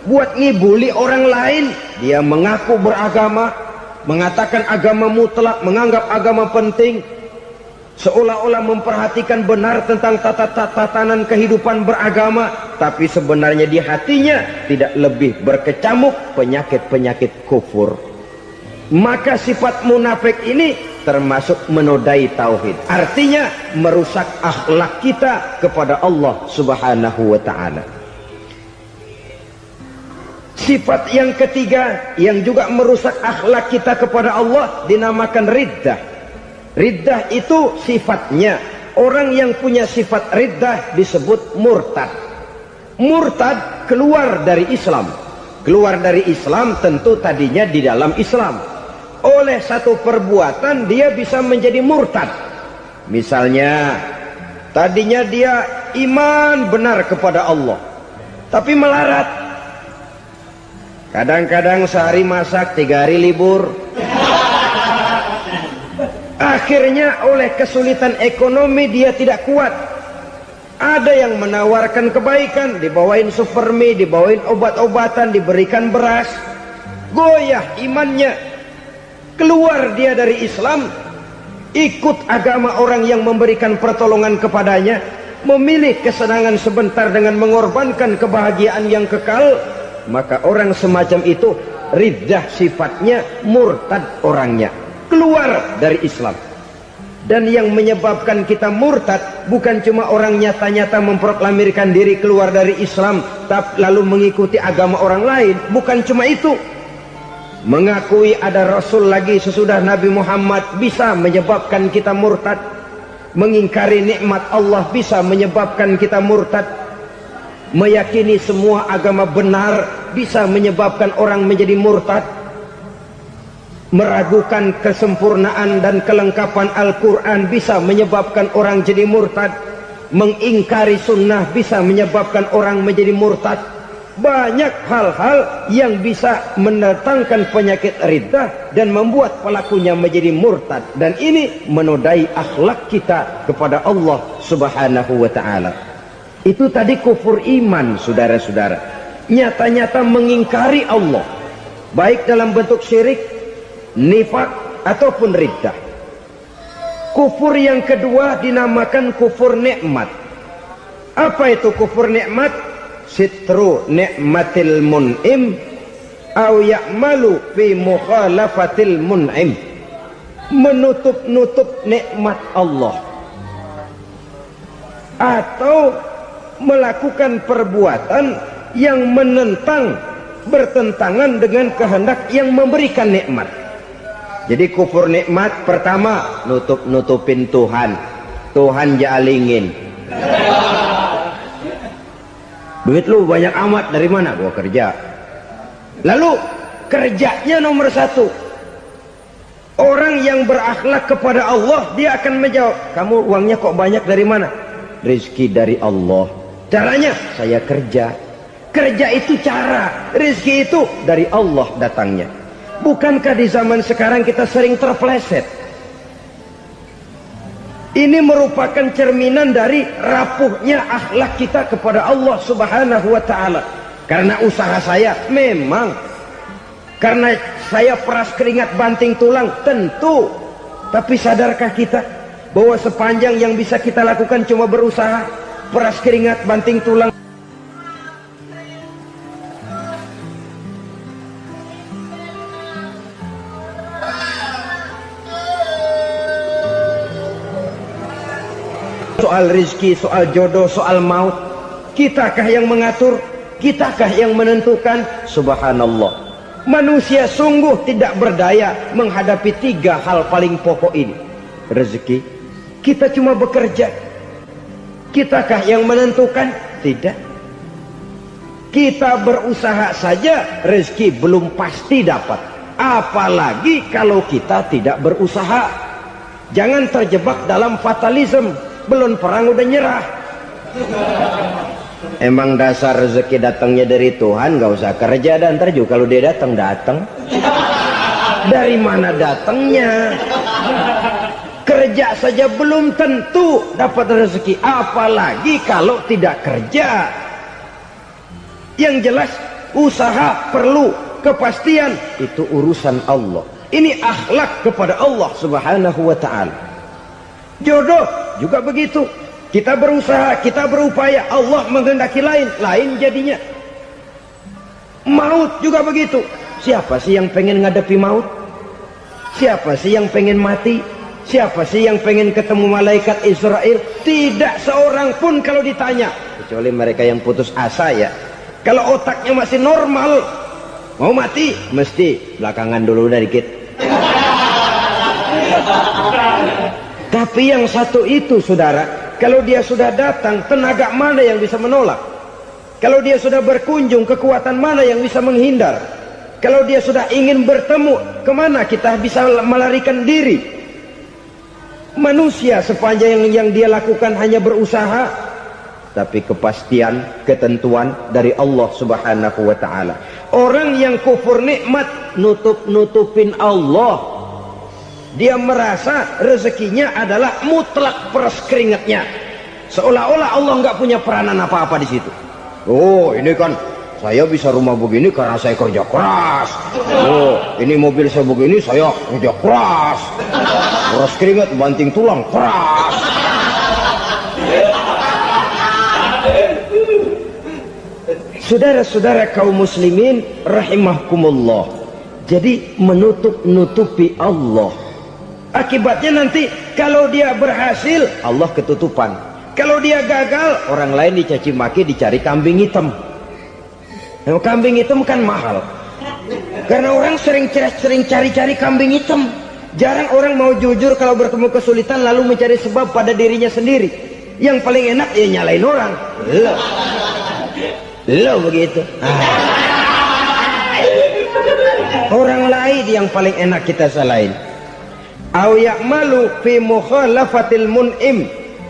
Speaker 1: buat ngibuli orang lain. Dia mengaku beragama, mengatakan agama mutlak, menganggap agama penting, seolah-olah memperhatikan benar tentang tatanan kehidupan beragama, tapi sebenarnya di hatinya tidak lebih berkecamuk penyakit-penyakit kufur. Maka sifat munafik ini termasuk menodai tauhid, artinya merusak akhlak kita kepada Allah Subhanahu wa ta'ala. Sifat yang ketiga yang juga merusak akhlak kita kepada Allah dinamakan riddah. Riddah itu sifatnya, orang yang punya sifat riddah disebut murtad. Murtad keluar dari Islam. Keluar dari Islam tentu tadinya di dalam Islam. Oleh satu perbuatan dia bisa menjadi murtad. Misalnya tadinya dia iman benar kepada Allah, tapi melarat. Kadang-kadang sehari masak, 3 hari libur. Akhirnya oleh kesulitan ekonomi dia tidak kuat. Ada yang menawarkan kebaikan, dibawain supermi, dibawain obat-obatan, diberikan beras. Goyah imannya. Keluar dia dari Islam, ikut agama orang yang memberikan pertolongan kepadanya, memilih kesenangan sebentar dengan mengorbankan kebahagiaan yang kekal. Maka orang semacam itu riddah sifatnya, murtad orangnya, keluar dari Islam. Dan yang menyebabkan kita murtad bukan cuma orang nyata-nyata memproklamirkan diri keluar dari Islam lalu mengikuti agama orang lain. Bukan cuma itu. Mengakui ada Rasul lagi sesudah Nabi Muhammad bisa menyebabkan kita murtad. Mengingkari nikmat Allah bisa menyebabkan kita murtad. Meyakini semua agama benar bisa menyebabkan orang menjadi murtad. Meragukan kesempurnaan dan kelengkapan Al-Quran bisa menyebabkan orang jadi murtad. Mengingkari sunnah bisa menyebabkan orang menjadi murtad. Banyak hal-hal yang bisa mendatangkan penyakit riddah dan membuat pelakunya menjadi murtad. Dan ini menodai akhlak kita kepada Allah Subhanahu wa ta'ala. Itu tadi kufur iman, saudara-saudara. Nyata-nyata mengingkari Allah, baik dalam bentuk syirik, nifak ataupun riddah. Kufur yang kedua dinamakan kufur nikmat. Apa itu kufur nikmat? Sitru nikmatil mun'im au ya'malu fi mukhalafatil mun'im. Menutup-nutup nikmat Allah atau melakukan perbuatan yang menentang, bertentangan dengan kehendak yang memberikan nikmat. Jadi kufur nikmat pertama, nutup-nutupin Tuhan. Tuhan jalingin. Duit lu banyak amat, dari mana? Gua kerja. Lalu kerjanya nomor satu. Orang yang berakhlak kepada Allah, dia akan menjawab, kamu uangnya kok banyak, dari mana? Rizki dari Allah. Caranya, saya kerja. Kerja itu cara, rizki itu dari Allah datangnya. Bukankah di zaman sekarang kita sering terpleset? Ini merupakan cerminan dari rapuhnya akhlak kita kepada Allah Subhanahu wa ta'ala. Karena usaha saya memang, karena saya peras keringat banting tulang, tentu. Tapi sadarkah kita bahwa sepanjang yang bisa kita lakukan cuma berusaha, peras keringat banting tulang? Soal rizki, soal jodoh, soal maut, kitakah yang mengatur? Kitakah yang menentukan? Subhanallah. Manusia sungguh tidak berdaya menghadapi tiga hal paling pokok ini. Rezeki, kita cuma bekerja. Kitakah yang menentukan? Tidak. Kita berusaha saja, rezeki belum pasti dapat. Apalagi kalau kita tidak berusaha. Jangan terjebak dalam fatalisme. Belum perang udah nyerah. Emang dasar rezeki datangnya dari Tuhan, gak usah kerja, dan ntar juga kalau dia datang. Dari mana datangnya? Kerja saja belum tentu dapat rezeki, apalagi kalau tidak kerja. Yang jelas usaha perlu kepastian, itu urusan Allah. Ini akhlak kepada Allah Subhanahu wa ta'ala. Jodoh juga begitu. Kita berusaha, kita berupaya, Allah menghendaki lain jadinya. Maut juga begitu. Siapa sih yang pengen ngadepi maut? Siapa sih yang pengen mati? Siapa sih yang pengen ketemu malaikat Israel? Tidak seorang pun kalau ditanya, kecuali mereka yang putus asa ya. Kalau otaknya masih normal, mau mati mesti belakangan dulu dikit. Tapi yang satu itu, saudara, kalau dia sudah datang, tenaga mana yang bisa menolak? Kalau dia sudah berkunjung, kekuatan mana yang bisa menghindar? Kalau dia sudah ingin bertemu, kemana kita bisa melarikan diri? Manusia sepanjang yang dia lakukan hanya berusaha, tapi kepastian, ketentuan dari Allah Subhanahu wa ta'ala. Orang yang kufur nikmat, nutupin Allah. Dia merasa rezekinya adalah mutlak peras keringatnya, seolah-olah Allah nggak punya peranan apa-apa di situ. Oh, ini kan saya bisa rumah begini karena saya kerja keras. Oh, ini mobil saya begini, saya kerja keras. Peras keringat, banting tulang, keras. Saudara-saudara kaum muslimin rahimahkumullah. Jadi menutup-nutupi Allah. Akibatnya nanti Kalau dia berhasil, Allah ketutupan. Kalau dia gagal, orang lain dicaci maki, dicari kambing hitam. Nah, kambing hitam kan mahal. Karena orang sering cari-cari kambing hitam. Jarang orang mau jujur kalau bertemu kesulitan lalu mencari sebab pada dirinya sendiri. Yang paling enak ya nyalain orang. Lo begitu. Orang lain yang paling enak kita salahin. Au ya'malu fi mukhalafatil mun'im,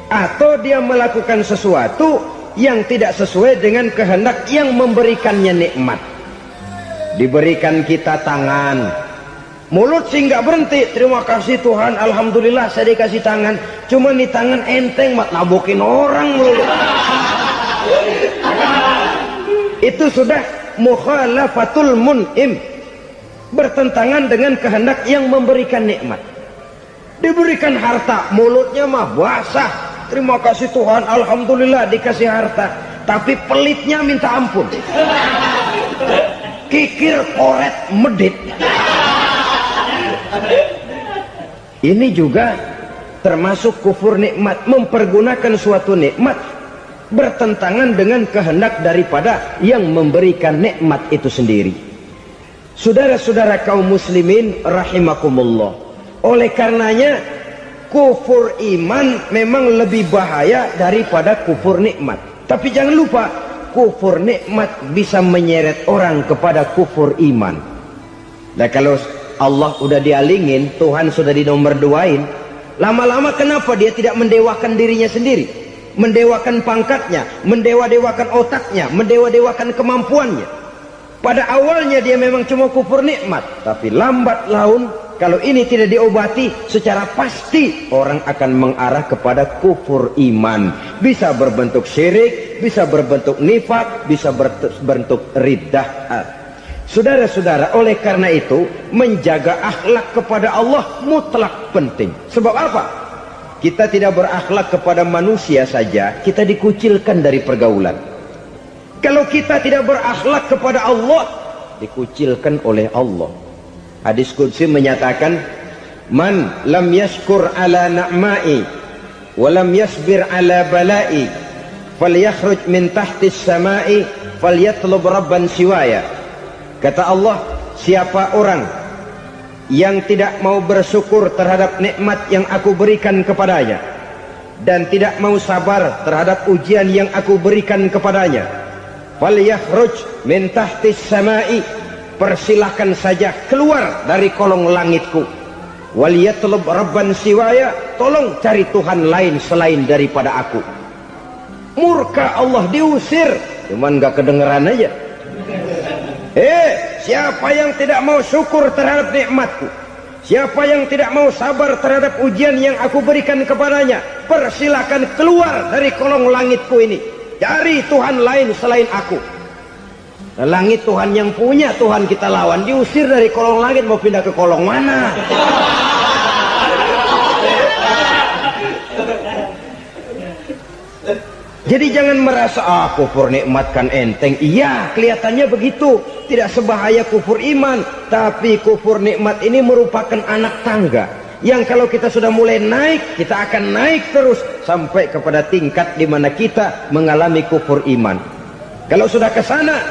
Speaker 1: atau dia melakukan sesuatu yang tidak sesuai dengan kehendak yang memberikannya nikmat. Diberikan kita tangan, mulut sih nggak berhenti, terima kasih Tuhan, alhamdulillah saya dikasih tangan. Cuma nih tangan enteng mat nabokin orang mulu. Itu sudah mukhalafatul mun'im, bertentangan dengan kehendak yang memberikan nikmat. Diberikan harta, mulutnya mah basah, terima kasih Tuhan, alhamdulillah dikasih harta, tapi pelitnya minta ampun. Kikir koret medit. Ini juga termasuk kufur nikmat, mempergunakan suatu nikmat bertentangan dengan kehendak daripada yang memberikan nikmat itu sendiri. Saudara-saudara kaum muslimin rahimakumullah, oleh karenanya kufur iman memang lebih bahaya daripada kufur nikmat. Tapi jangan lupa, kufur nikmat bisa menyeret orang kepada kufur iman. Nah kalau Allah udah dialingin, Tuhan sudah dinomor duain, lama-lama kenapa dia tidak mendewakan dirinya sendiri, mendewakan pangkatnya, mendewa-dewakan otaknya, mendewa-dewakan kemampuannya? Pada awalnya dia memang cuma kufur nikmat, tapi lambat laun kalau ini tidak diobati, secara pasti orang akan mengarah kepada kufur iman. Bisa berbentuk syirik, bisa berbentuk nifak, bisa berbentuk riddah. Saudara-saudara, oleh karena itu menjaga akhlak kepada Allah mutlak penting. Sebab apa? Kita tidak berakhlak kepada manusia saja, kita dikucilkan dari pergaulan. Kalau kita tidak berakhlak kepada Allah, dikucilkan oleh Allah. Hadis qudsi menyatakan, man lam yashkur ala na'mai wa lam yasbir ala balai falyakhruj min tahtis samai falyatlub rabban siwaya. Kata Allah, siapa orang yang tidak mau bersyukur terhadap nikmat yang aku berikan kepadanya dan tidak mau sabar terhadap ujian yang aku berikan kepadanya, falyakhruj min tahtis samai, persilahkan saja keluar dari kolong langitku, waliyatlub rabban siwaya, tolong cari Tuhan lain selain daripada aku. Murka Allah, diusir, cuman gak kedengeran aja. Siapa yang tidak mau syukur terhadap nikmatku, siapa yang tidak mau sabar terhadap ujian yang aku berikan kepadanya, persilahkan keluar dari kolong langitku ini, cari Tuhan lain selain aku. Langit Tuhan yang punya, Tuhan kita lawan, diusir dari kolong langit, mau pindah ke kolong mana? Jadi jangan merasa kufur nikmat kan enteng. Iya, kelihatannya begitu, tidak sebahaya kufur iman. Tapi kufur nikmat ini merupakan anak tangga yang kalau kita sudah mulai naik, kita akan naik terus sampai kepada tingkat di mana kita mengalami kufur iman. Kalau sudah ke sana,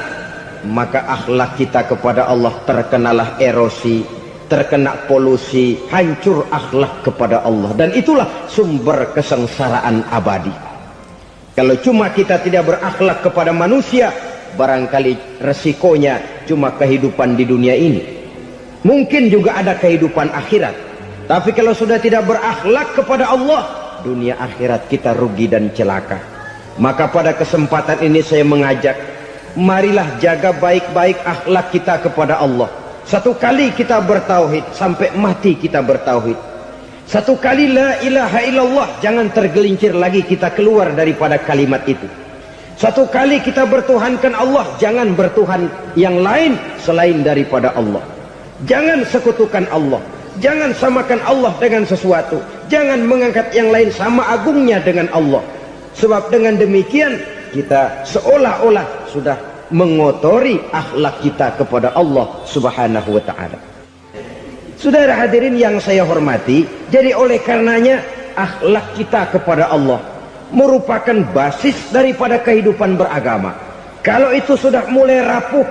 Speaker 1: maka akhlak kita kepada Allah terkenalah erosi, terkena polusi, hancur akhlak kepada Allah, dan itulah sumber kesengsaraan abadi. Kalau cuma kita tidak berakhlak kepada manusia, barangkali resikonya cuma kehidupan di dunia ini. Mungkin juga ada kehidupan akhirat. Tapi kalau sudah tidak berakhlak kepada Allah, dunia akhirat kita rugi dan celaka. Maka pada kesempatan ini saya mengajak, marilah jaga baik-baik akhlak kita kepada Allah. Satu kali kita bertauhid, sampai mati kita bertauhid. Satu kali la ilaha illallah, jangan tergelincir lagi kita keluar daripada kalimat itu. Satu kali kita bertuhankan Allah, jangan bertuhan yang lain selain daripada Allah. Jangan sekutukan Allah, jangan samakan Allah dengan sesuatu, jangan mengangkat yang lain sama agungnya dengan Allah. Sebab dengan demikian kita seolah-olah sudah mengotori akhlak kita kepada Allah subhanahu wa ta'ala. Saudara hadirin yang saya hormati, jadi oleh karenanya akhlak kita kepada Allah merupakan basis daripada kehidupan beragama. Kalau itu sudah mulai rapuh,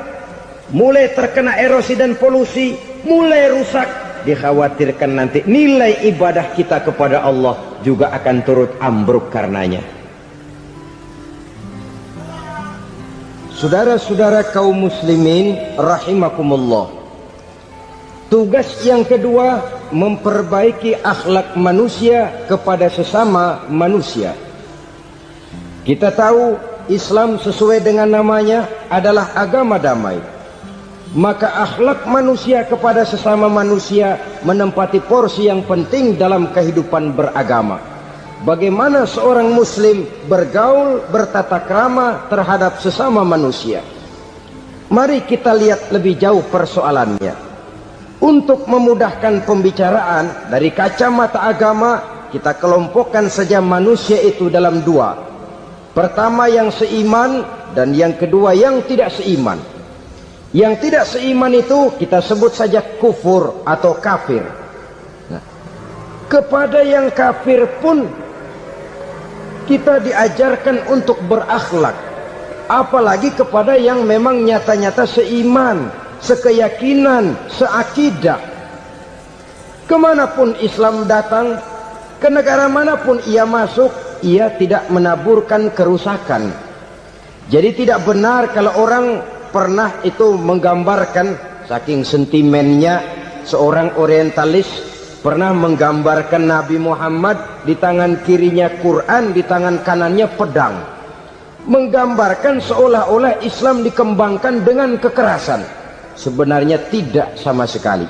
Speaker 1: mulai terkena erosi dan polusi, mulai rusak, dikhawatirkan nanti nilai ibadah kita kepada Allah juga akan turut ambruk karenanya. Saudara-saudara kaum muslimin rahimakumullah, tugas yang kedua memperbaiki akhlak manusia kepada sesama manusia. Kita tahu Islam sesuai dengan namanya adalah agama damai. Maka akhlak manusia kepada sesama manusia menempati porsi yang penting dalam kehidupan beragama. Bagaimana seorang muslim bergaul, bertata krama terhadap sesama manusia. Mari kita lihat lebih jauh persoalannya. Untuk memudahkan pembicaraan dari kacamata agama, kita kelompokkan saja manusia itu dalam dua. Pertama yang seiman dan yang kedua yang tidak seiman. Yang tidak seiman itu kita sebut saja kufur atau kafir. Nah, kepada yang kafir pun kita diajarkan untuk berakhlak, apalagi kepada yang memang nyata-nyata seiman, sekeyakinan, seakidah. Kemanapun Islam datang, ke negara manapun ia masuk, ia tidak menaburkan kerusakan. Jadi tidak benar kalau orang pernah itu menggambarkan, saking sentimennya seorang orientalis pernah menggambarkan Nabi Muhammad di tangan kirinya Quran, di tangan kanannya pedang, menggambarkan seolah-olah Islam dikembangkan dengan kekerasan. Sebenarnya tidak sama sekali.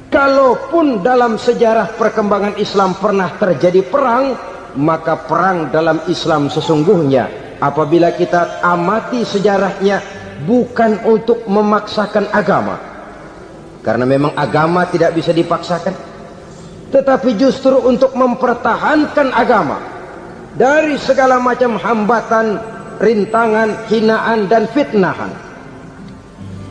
Speaker 1: Kalaupun dalam sejarah perkembangan Islam pernah terjadi perang, maka perang dalam Islam sesungguhnya apabila kita amati sejarahnya bukan untuk memaksakan agama, karena memang agama tidak bisa dipaksakan, tetapi justru untuk mempertahankan agama dari segala macam hambatan, rintangan, hinaan dan fitnahan.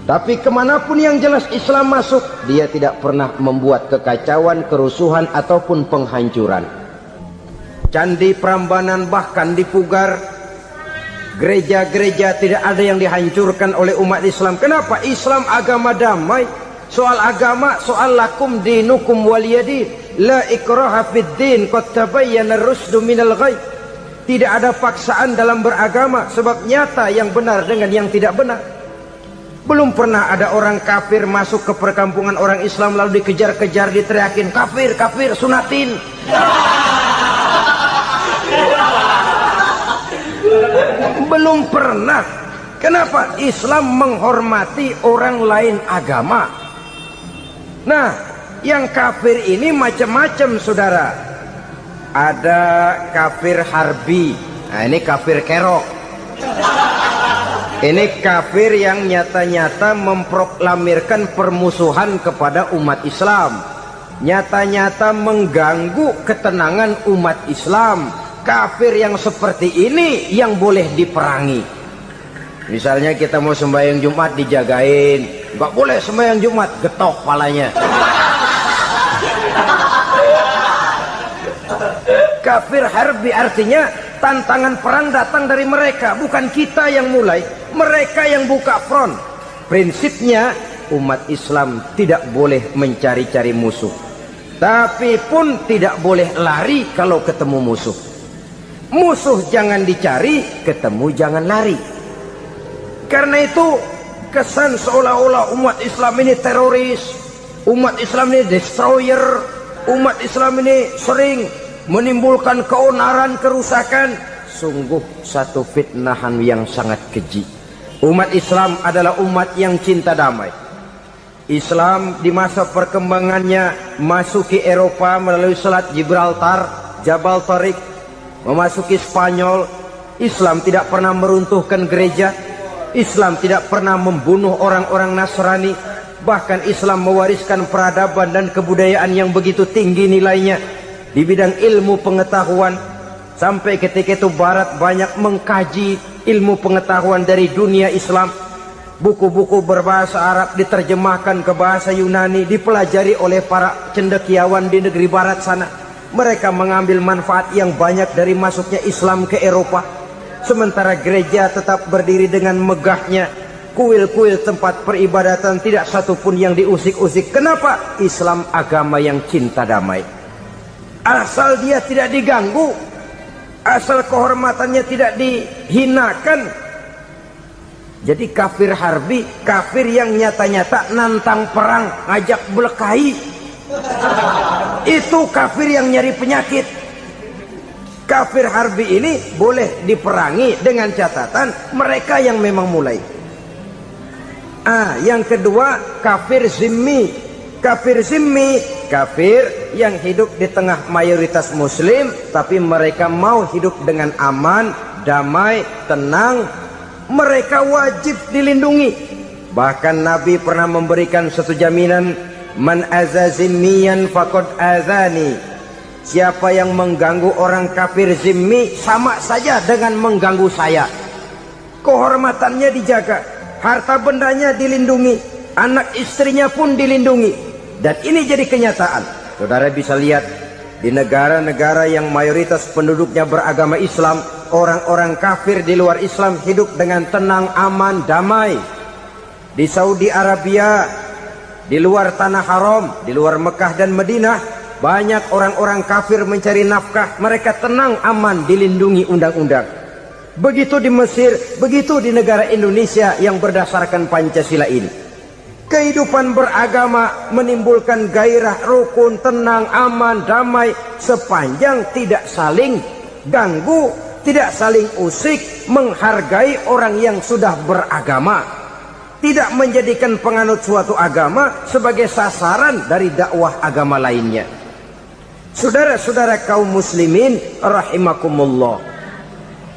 Speaker 1: Tapi kemanapun yang jelas Islam masuk, dia tidak pernah membuat kekacauan, kerusuhan ataupun penghancuran. Candi Prambanan bahkan dipugar, gereja-gereja tidak ada yang dihancurkan oleh umat Islam. Kenapa? Islam agama damai. Soal agama, soal lakum dinukum waliyadin, la ikraha fid din, qad tabayyana ar-rusdu minal ghayy. Tidak ada paksaan dalam beragama, sebab nyata yang benar dengan yang tidak benar. Belum pernah ada orang kafir masuk ke perkampungan orang Islam lalu dikejar-kejar, diteriakin kafir, kafir, sunatin. Belum pernah. Kenapa? Islam menghormati orang lain agama. Nah, yang kafir ini macam-macam, saudara. Ada kafir harbi. Nah, ini kafir kerok. Ini kafir yang nyata-nyata memproklamirkan permusuhan kepada umat Islam, nyata-nyata mengganggu ketenangan umat Islam. Kafir yang seperti ini yang boleh diperangi. Misalnya kita mau sembahyang Jumat dijagain, nggak boleh sembahyang Jumat, getok palanya. Kafir harbi artinya tantangan perang datang dari mereka, bukan kita yang mulai, mereka yang buka front. Prinsipnya umat Islam tidak boleh mencari-cari musuh, tapi pun tidak boleh lari kalau ketemu musuh. Musuh jangan dicari, ketemu jangan lari. Karena itu kesan seolah-olah umat Islam ini teroris, umat Islam ini destroyer, umat Islam ini sering menimbulkan keonaran, kerusakan, sungguh satu fitnahan yang sangat keji. Umat Islam adalah umat yang cinta damai. Islam di masa perkembangannya masuki Eropa melalui Selat Gibraltar, Jabal Tariq, memasuki Spanyol. Islam tidak pernah meruntuhkan gereja, Islam tidak pernah membunuh orang-orang Nasrani. Bahkan Islam mewariskan peradaban dan kebudayaan yang begitu tinggi nilainya di bidang ilmu pengetahuan, sampai ketika itu Barat banyak mengkaji ilmu pengetahuan dari dunia Islam. Buku-buku berbahasa Arab diterjemahkan ke bahasa Yunani, dipelajari oleh para cendekiawan di negeri barat sana. Mereka mengambil manfaat yang banyak dari masuknya Islam ke Eropa. Sementara gereja tetap berdiri dengan megahnya. Kuil-kuil tempat peribadatan tidak satupun yang diusik-usik. Kenapa? Islam agama yang cinta damai. Asal dia tidak diganggu, asal kehormatannya tidak dihinakan. Jadi kafir harbi, kafir yang nyata-nyata nantang perang, ngajak berkelahi, itu kafir yang nyari penyakit. Kafir harbi ini boleh diperangi dengan catatan mereka yang memang mulai. Yang kedua, kafir zimmi. Kafir zimmi, kafir yang hidup di tengah mayoritas muslim, tapi mereka mau hidup dengan aman, damai, tenang. Mereka wajib dilindungi. Bahkan Nabi pernah memberikan satu jaminan, man aza zimmiyan faqad azani. Siapa yang mengganggu orang kafir zimmi sama saja dengan mengganggu saya. Kehormatannya dijaga, harta bendanya dilindungi, anak istrinya pun dilindungi. Dan ini jadi kenyataan. Saudara bisa lihat di negara-negara yang mayoritas penduduknya beragama Islam, orang-orang kafir di luar Islam hidup dengan tenang, aman, damai. Di Saudi Arabia, di luar tanah haram, di luar Mekah dan Madinah, banyak orang-orang kafir mencari nafkah. Mereka tenang, aman, dilindungi undang-undang. Begitu di Mesir, begitu di negara Indonesia yang berdasarkan Pancasila ini. Kehidupan beragama menimbulkan gairah, rukun, tenang, aman, damai, sepanjang tidak saling ganggu, tidak saling usik, menghargai orang yang sudah beragama, tidak menjadikan penganut suatu agama sebagai sasaran dari dakwah agama lainnya. Saudara-saudara kaum muslimin rahimakumullah.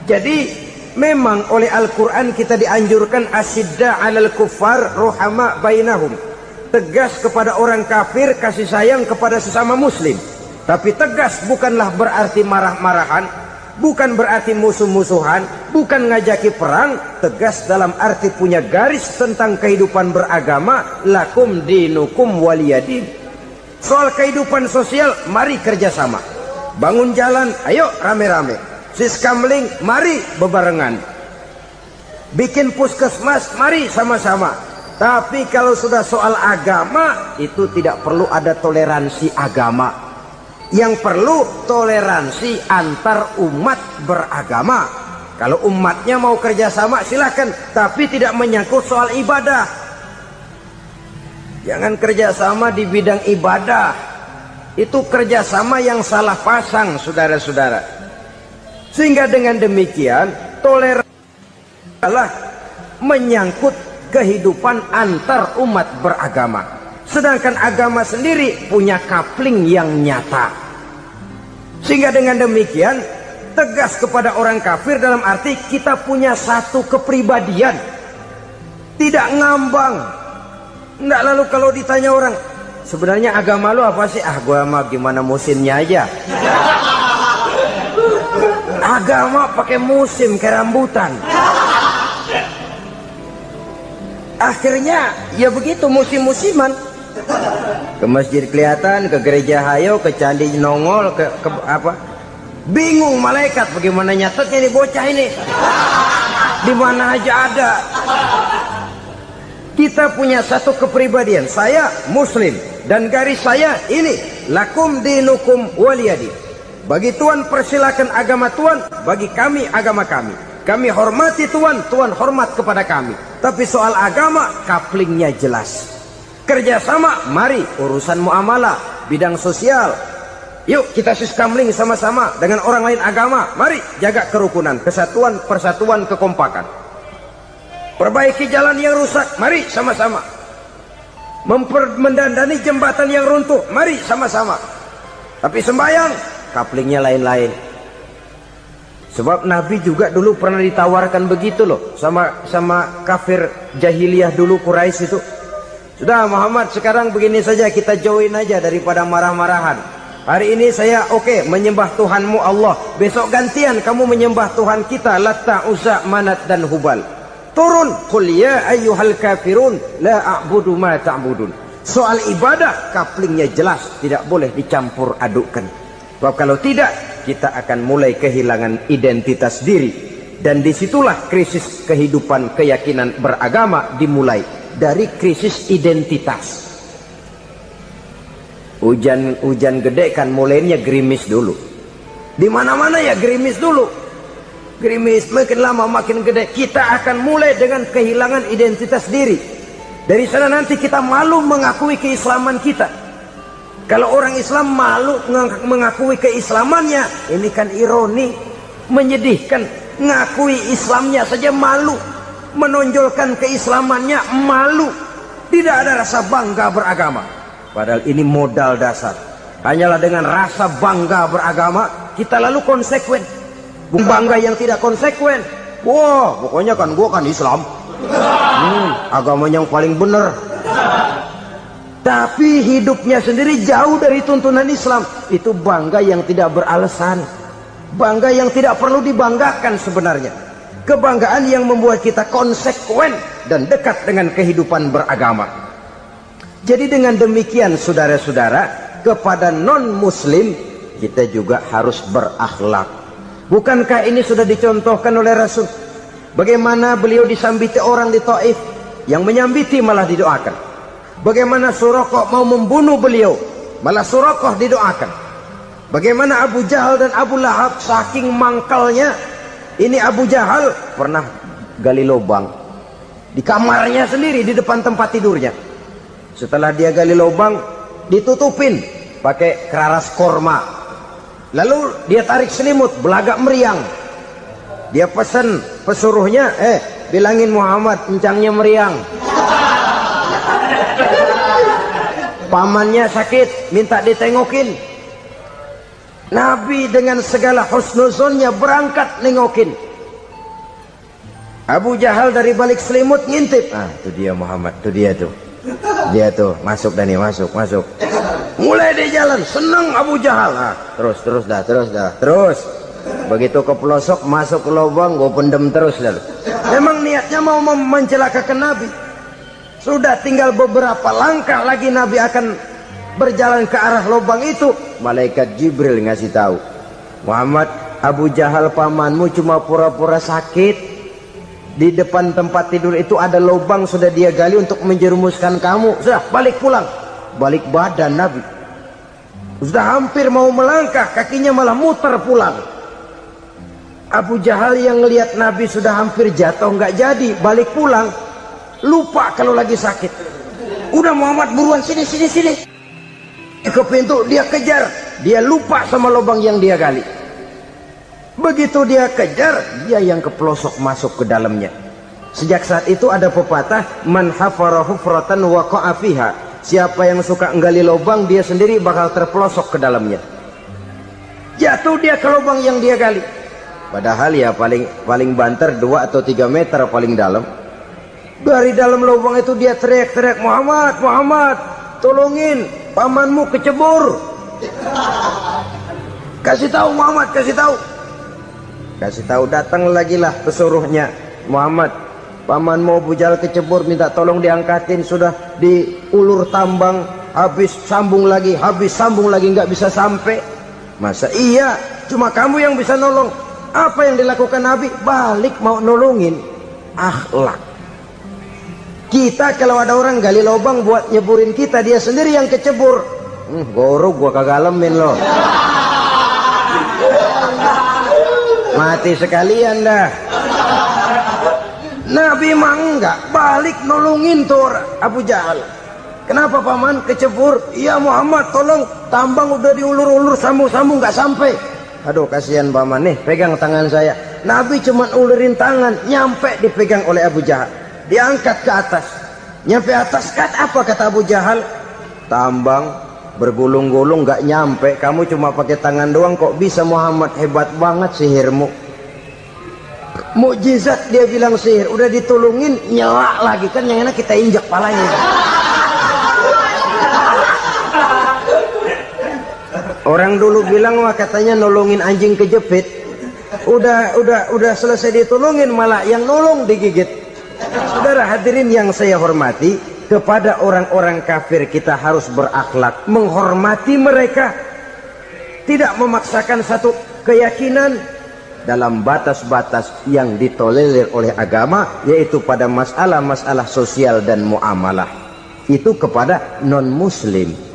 Speaker 1: Jadi memang oleh Al-Quran kita dianjurkan asyidda 'alal kuffar ruhama bainahum. Tegas kepada orang kafir, kasih sayang kepada sesama muslim. Tapi tegas bukanlah berarti marah-marahan, bukan berarti musuh-musuhan, bukan ngajaki perang. Tegas dalam arti punya garis tentang kehidupan beragama, lakum dinukum waliyadin. Soal kehidupan sosial, mari kerjasama. Bangun jalan, ayo rame-rame. Siskamling, mari bebarengan. Bikin puskesmas, mari sama-sama. Tapi kalau sudah soal agama, itu tidak perlu ada toleransi agama. Yang perlu toleransi antar umat beragama. Kalau umatnya mau kerjasama silakan, tapi tidak menyangkut soal ibadah. Jangan kerjasama di bidang ibadah. Itu kerjasama yang salah pasang, saudara-saudara. Sehingga dengan demikian toleransi adalah menyangkut kehidupan antar umat beragama. Sedangkan agama sendiri punya coupling yang nyata. Sehingga dengan demikian tegas kepada orang kafir dalam arti kita punya satu kepribadian. Tidak ngambang. Enggak, lalu kalau ditanya orang, sebenarnya agama lu apa sih? Gua mah gimana musimnya aja. Agama pakai musim kayak rambutan. Akhirnya ya begitu, musim-musiman. Ke masjid kelihatan, ke gereja hayo, ke candi nongol, ke apa? Bingung malaikat bagaimana nyatetnya nih bocah ini. Di mana aja ada. Kita punya satu kepribadian. Saya muslim dan garis saya ini, lakum dinukum waliyadin. Bagi Tuhan persilakan agama Tuhan, bagi kami agama kami. Kami hormati Tuhan, Tuhan hormat kepada kami. Tapi soal agama, couplingnya jelas. Kerjasama, mari urusan muamalah, bidang sosial. Yuk kita siskamling sama-sama dengan orang lain agama. Mari jaga kerukunan, kesatuan, persatuan, kekompakan. Perbaiki jalan yang rusak, mari sama-sama. Mendandani jembatan yang runtuh, mari sama-sama. Tapi sembahyang, couplingnya lain-lain. Sebab Nabi juga dulu pernah ditawarkan begitu loh sama kafir jahiliyah dulu, Quraisy itu. Sudah Muhammad, sekarang begini saja, kita join aja daripada marah-marahan. Hari ini saya oke, menyembah Tuhanmu Allah. Besok gantian kamu menyembah Tuhan kita, Latta, Uzza, Manat dan Hubal. turun, qul ya ayyuhal kafirun la a'budu ma ta'budun. Soal ibadah kaplingnya jelas, tidak boleh dicampur adukkan. Sebab kalau tidak, kita akan mulai kehilangan identitas diri, dan disitulah krisis kehidupan keyakinan beragama dimulai dari krisis identitas. Hujan gede kan mulainya gerimis dulu. Di mana-mana ya gerimis dulu. Gerimis makin lama makin gede. Kita akan mulai dengan kehilangan identitas diri. Dari sana nanti kita malu mengakui keislaman kita. Kalau orang Islam malu mengakui keislamannya, ini kan ironi, menyedihkan. Ngakui Islamnya saja malu, menonjolkan keislamannya malu. Tidak ada rasa bangga beragama. Padahal ini modal dasar. Hanyalah dengan rasa bangga beragama kita lalu konsekuen. Bangga yang tidak konsekuen, wah pokoknya kan gua kan Islam, agama yang paling benar. Tapi hidupnya sendiri jauh dari tuntunan Islam. Itu bangga yang tidak beralasan, bangga yang tidak perlu dibanggakan sebenarnya. Kebanggaan yang membuat kita konsekuen dan dekat dengan kehidupan beragama. Jadi dengan demikian saudara-saudara, kepada non-muslim kita juga harus berakhlak. Bukankah ini sudah dicontohkan oleh Rasul? Bagaimana beliau disambiti orang di Taif, yang menyambiti malah didoakan. Bagaimana Suraqah mau membunuh beliau, malah Suraqah didoakan. Bagaimana Abu Jahal dan Abu Lahab saking mangkalnya. Ini Abu Jahal pernah gali lubang di kamarnya sendiri, di depan tempat tidurnya. Setelah dia gali lubang, ditutupin pakai keraras korma. Lalu dia tarik selimut, belagak meriang. Dia pesan pesuruhnya, bilangin Muhammad encangnya meriang. Pamannya sakit, minta ditengokin. Nabi dengan segala husnuzonnya berangkat nengokin. Abu Jahal dari balik selimut ngintip. Itu dia Muhammad, itu dia tuh. Dia tuh masuk Dani, masuk. Mulai di jalan, senang Abu Jahal. Terus. Begitu ke pelosok, masuk ke lubang, gue pendem terus lalu. Memang niatnya mau mencelakakan Nabi. Sudah tinggal beberapa langkah lagi Nabi akan berjalan ke arah lubang itu. Malaikat Jibril ngasih tahu, Muhammad, Abu Jahal pamanmu cuma pura-pura sakit. Di depan tempat tidur itu ada lubang sudah dia gali untuk menjerumuskan kamu. Sudah balik pulang. Balik badan Nabi. Sudah hampir mau melangkah, kakinya malah muter pulang. Abu Jahal yang ngelihat Nabi sudah hampir jatuh nggak jadi, balik pulang. Lupa kalau lagi sakit. Udah Muhammad buruan sini. Ke pintu dia kejar. Dia lupa sama lubang yang dia gali. Begitu dia kejar, dia yang ke pelosok masuk ke dalamnya. Sejak saat itu ada pepatah, man hafara hufratan waqa'a fiha. Siapa yang suka nggali lubang, dia sendiri bakal terpelosok ke dalamnya. Jatuh dia ke lubang yang dia gali. Padahal ya paling banter 2 atau 3 meter paling dalam. Dari dalam lubang itu dia teriak-teriak, Muhammad, tolongin, pamanmu kecebur. Kasih tahu Muhammad, kasih tahu, datang lagi lah pesuruhnya. Muhammad, pamanmu Abu Jahal kecebur, minta tolong diangkatin. Sudah diulur tambang, habis sambung lagi, nggak bisa sampai. Masa iya, cuma kamu yang bisa nolong. Apa yang dilakukan Nabi? Balik mau nolongin. Akhlak. Kita kalau ada orang gali lubang buat nyeburin kita, dia sendiri yang kecebur. Gorok gua kagak lemin loh. Mati sekalian dah. Nabi mah enggak, balik nolongin tuh Abu Jahal. Kenapa paman kecebur? Iya Muhammad, tolong, tambang udah diulur-ulur, sambung-sambung nggak sampai. Aduh kasihan paman, nih pegang tangan saya. Nabi cuma ulurin tangan, nyampe dipegang oleh Abu Jahal. Diangkat ke atas. Nyampe atas, apa kata Abu Jahal? Tambang bergulung-gulung nggak nyampe, kamu cuma pakai tangan doang kok bisa Muhammad, hebat banget sihirmu. Mukjizat dia bilang sihir, udah ditolongin nyela lagi, kan yang enak kita injak palanya. Orang dulu bilang wah katanya nolongin anjing kejepit, udah selesai ditolongin malah yang nolong digigit. Saudara hadirin yang saya hormati, kepada orang-orang kafir kita harus berakhlak, menghormati mereka, tidak memaksakan satu keyakinan dalam batas-batas yang ditolerir oleh agama, yaitu pada masalah-masalah sosial dan muamalah. Itu kepada non-muslim.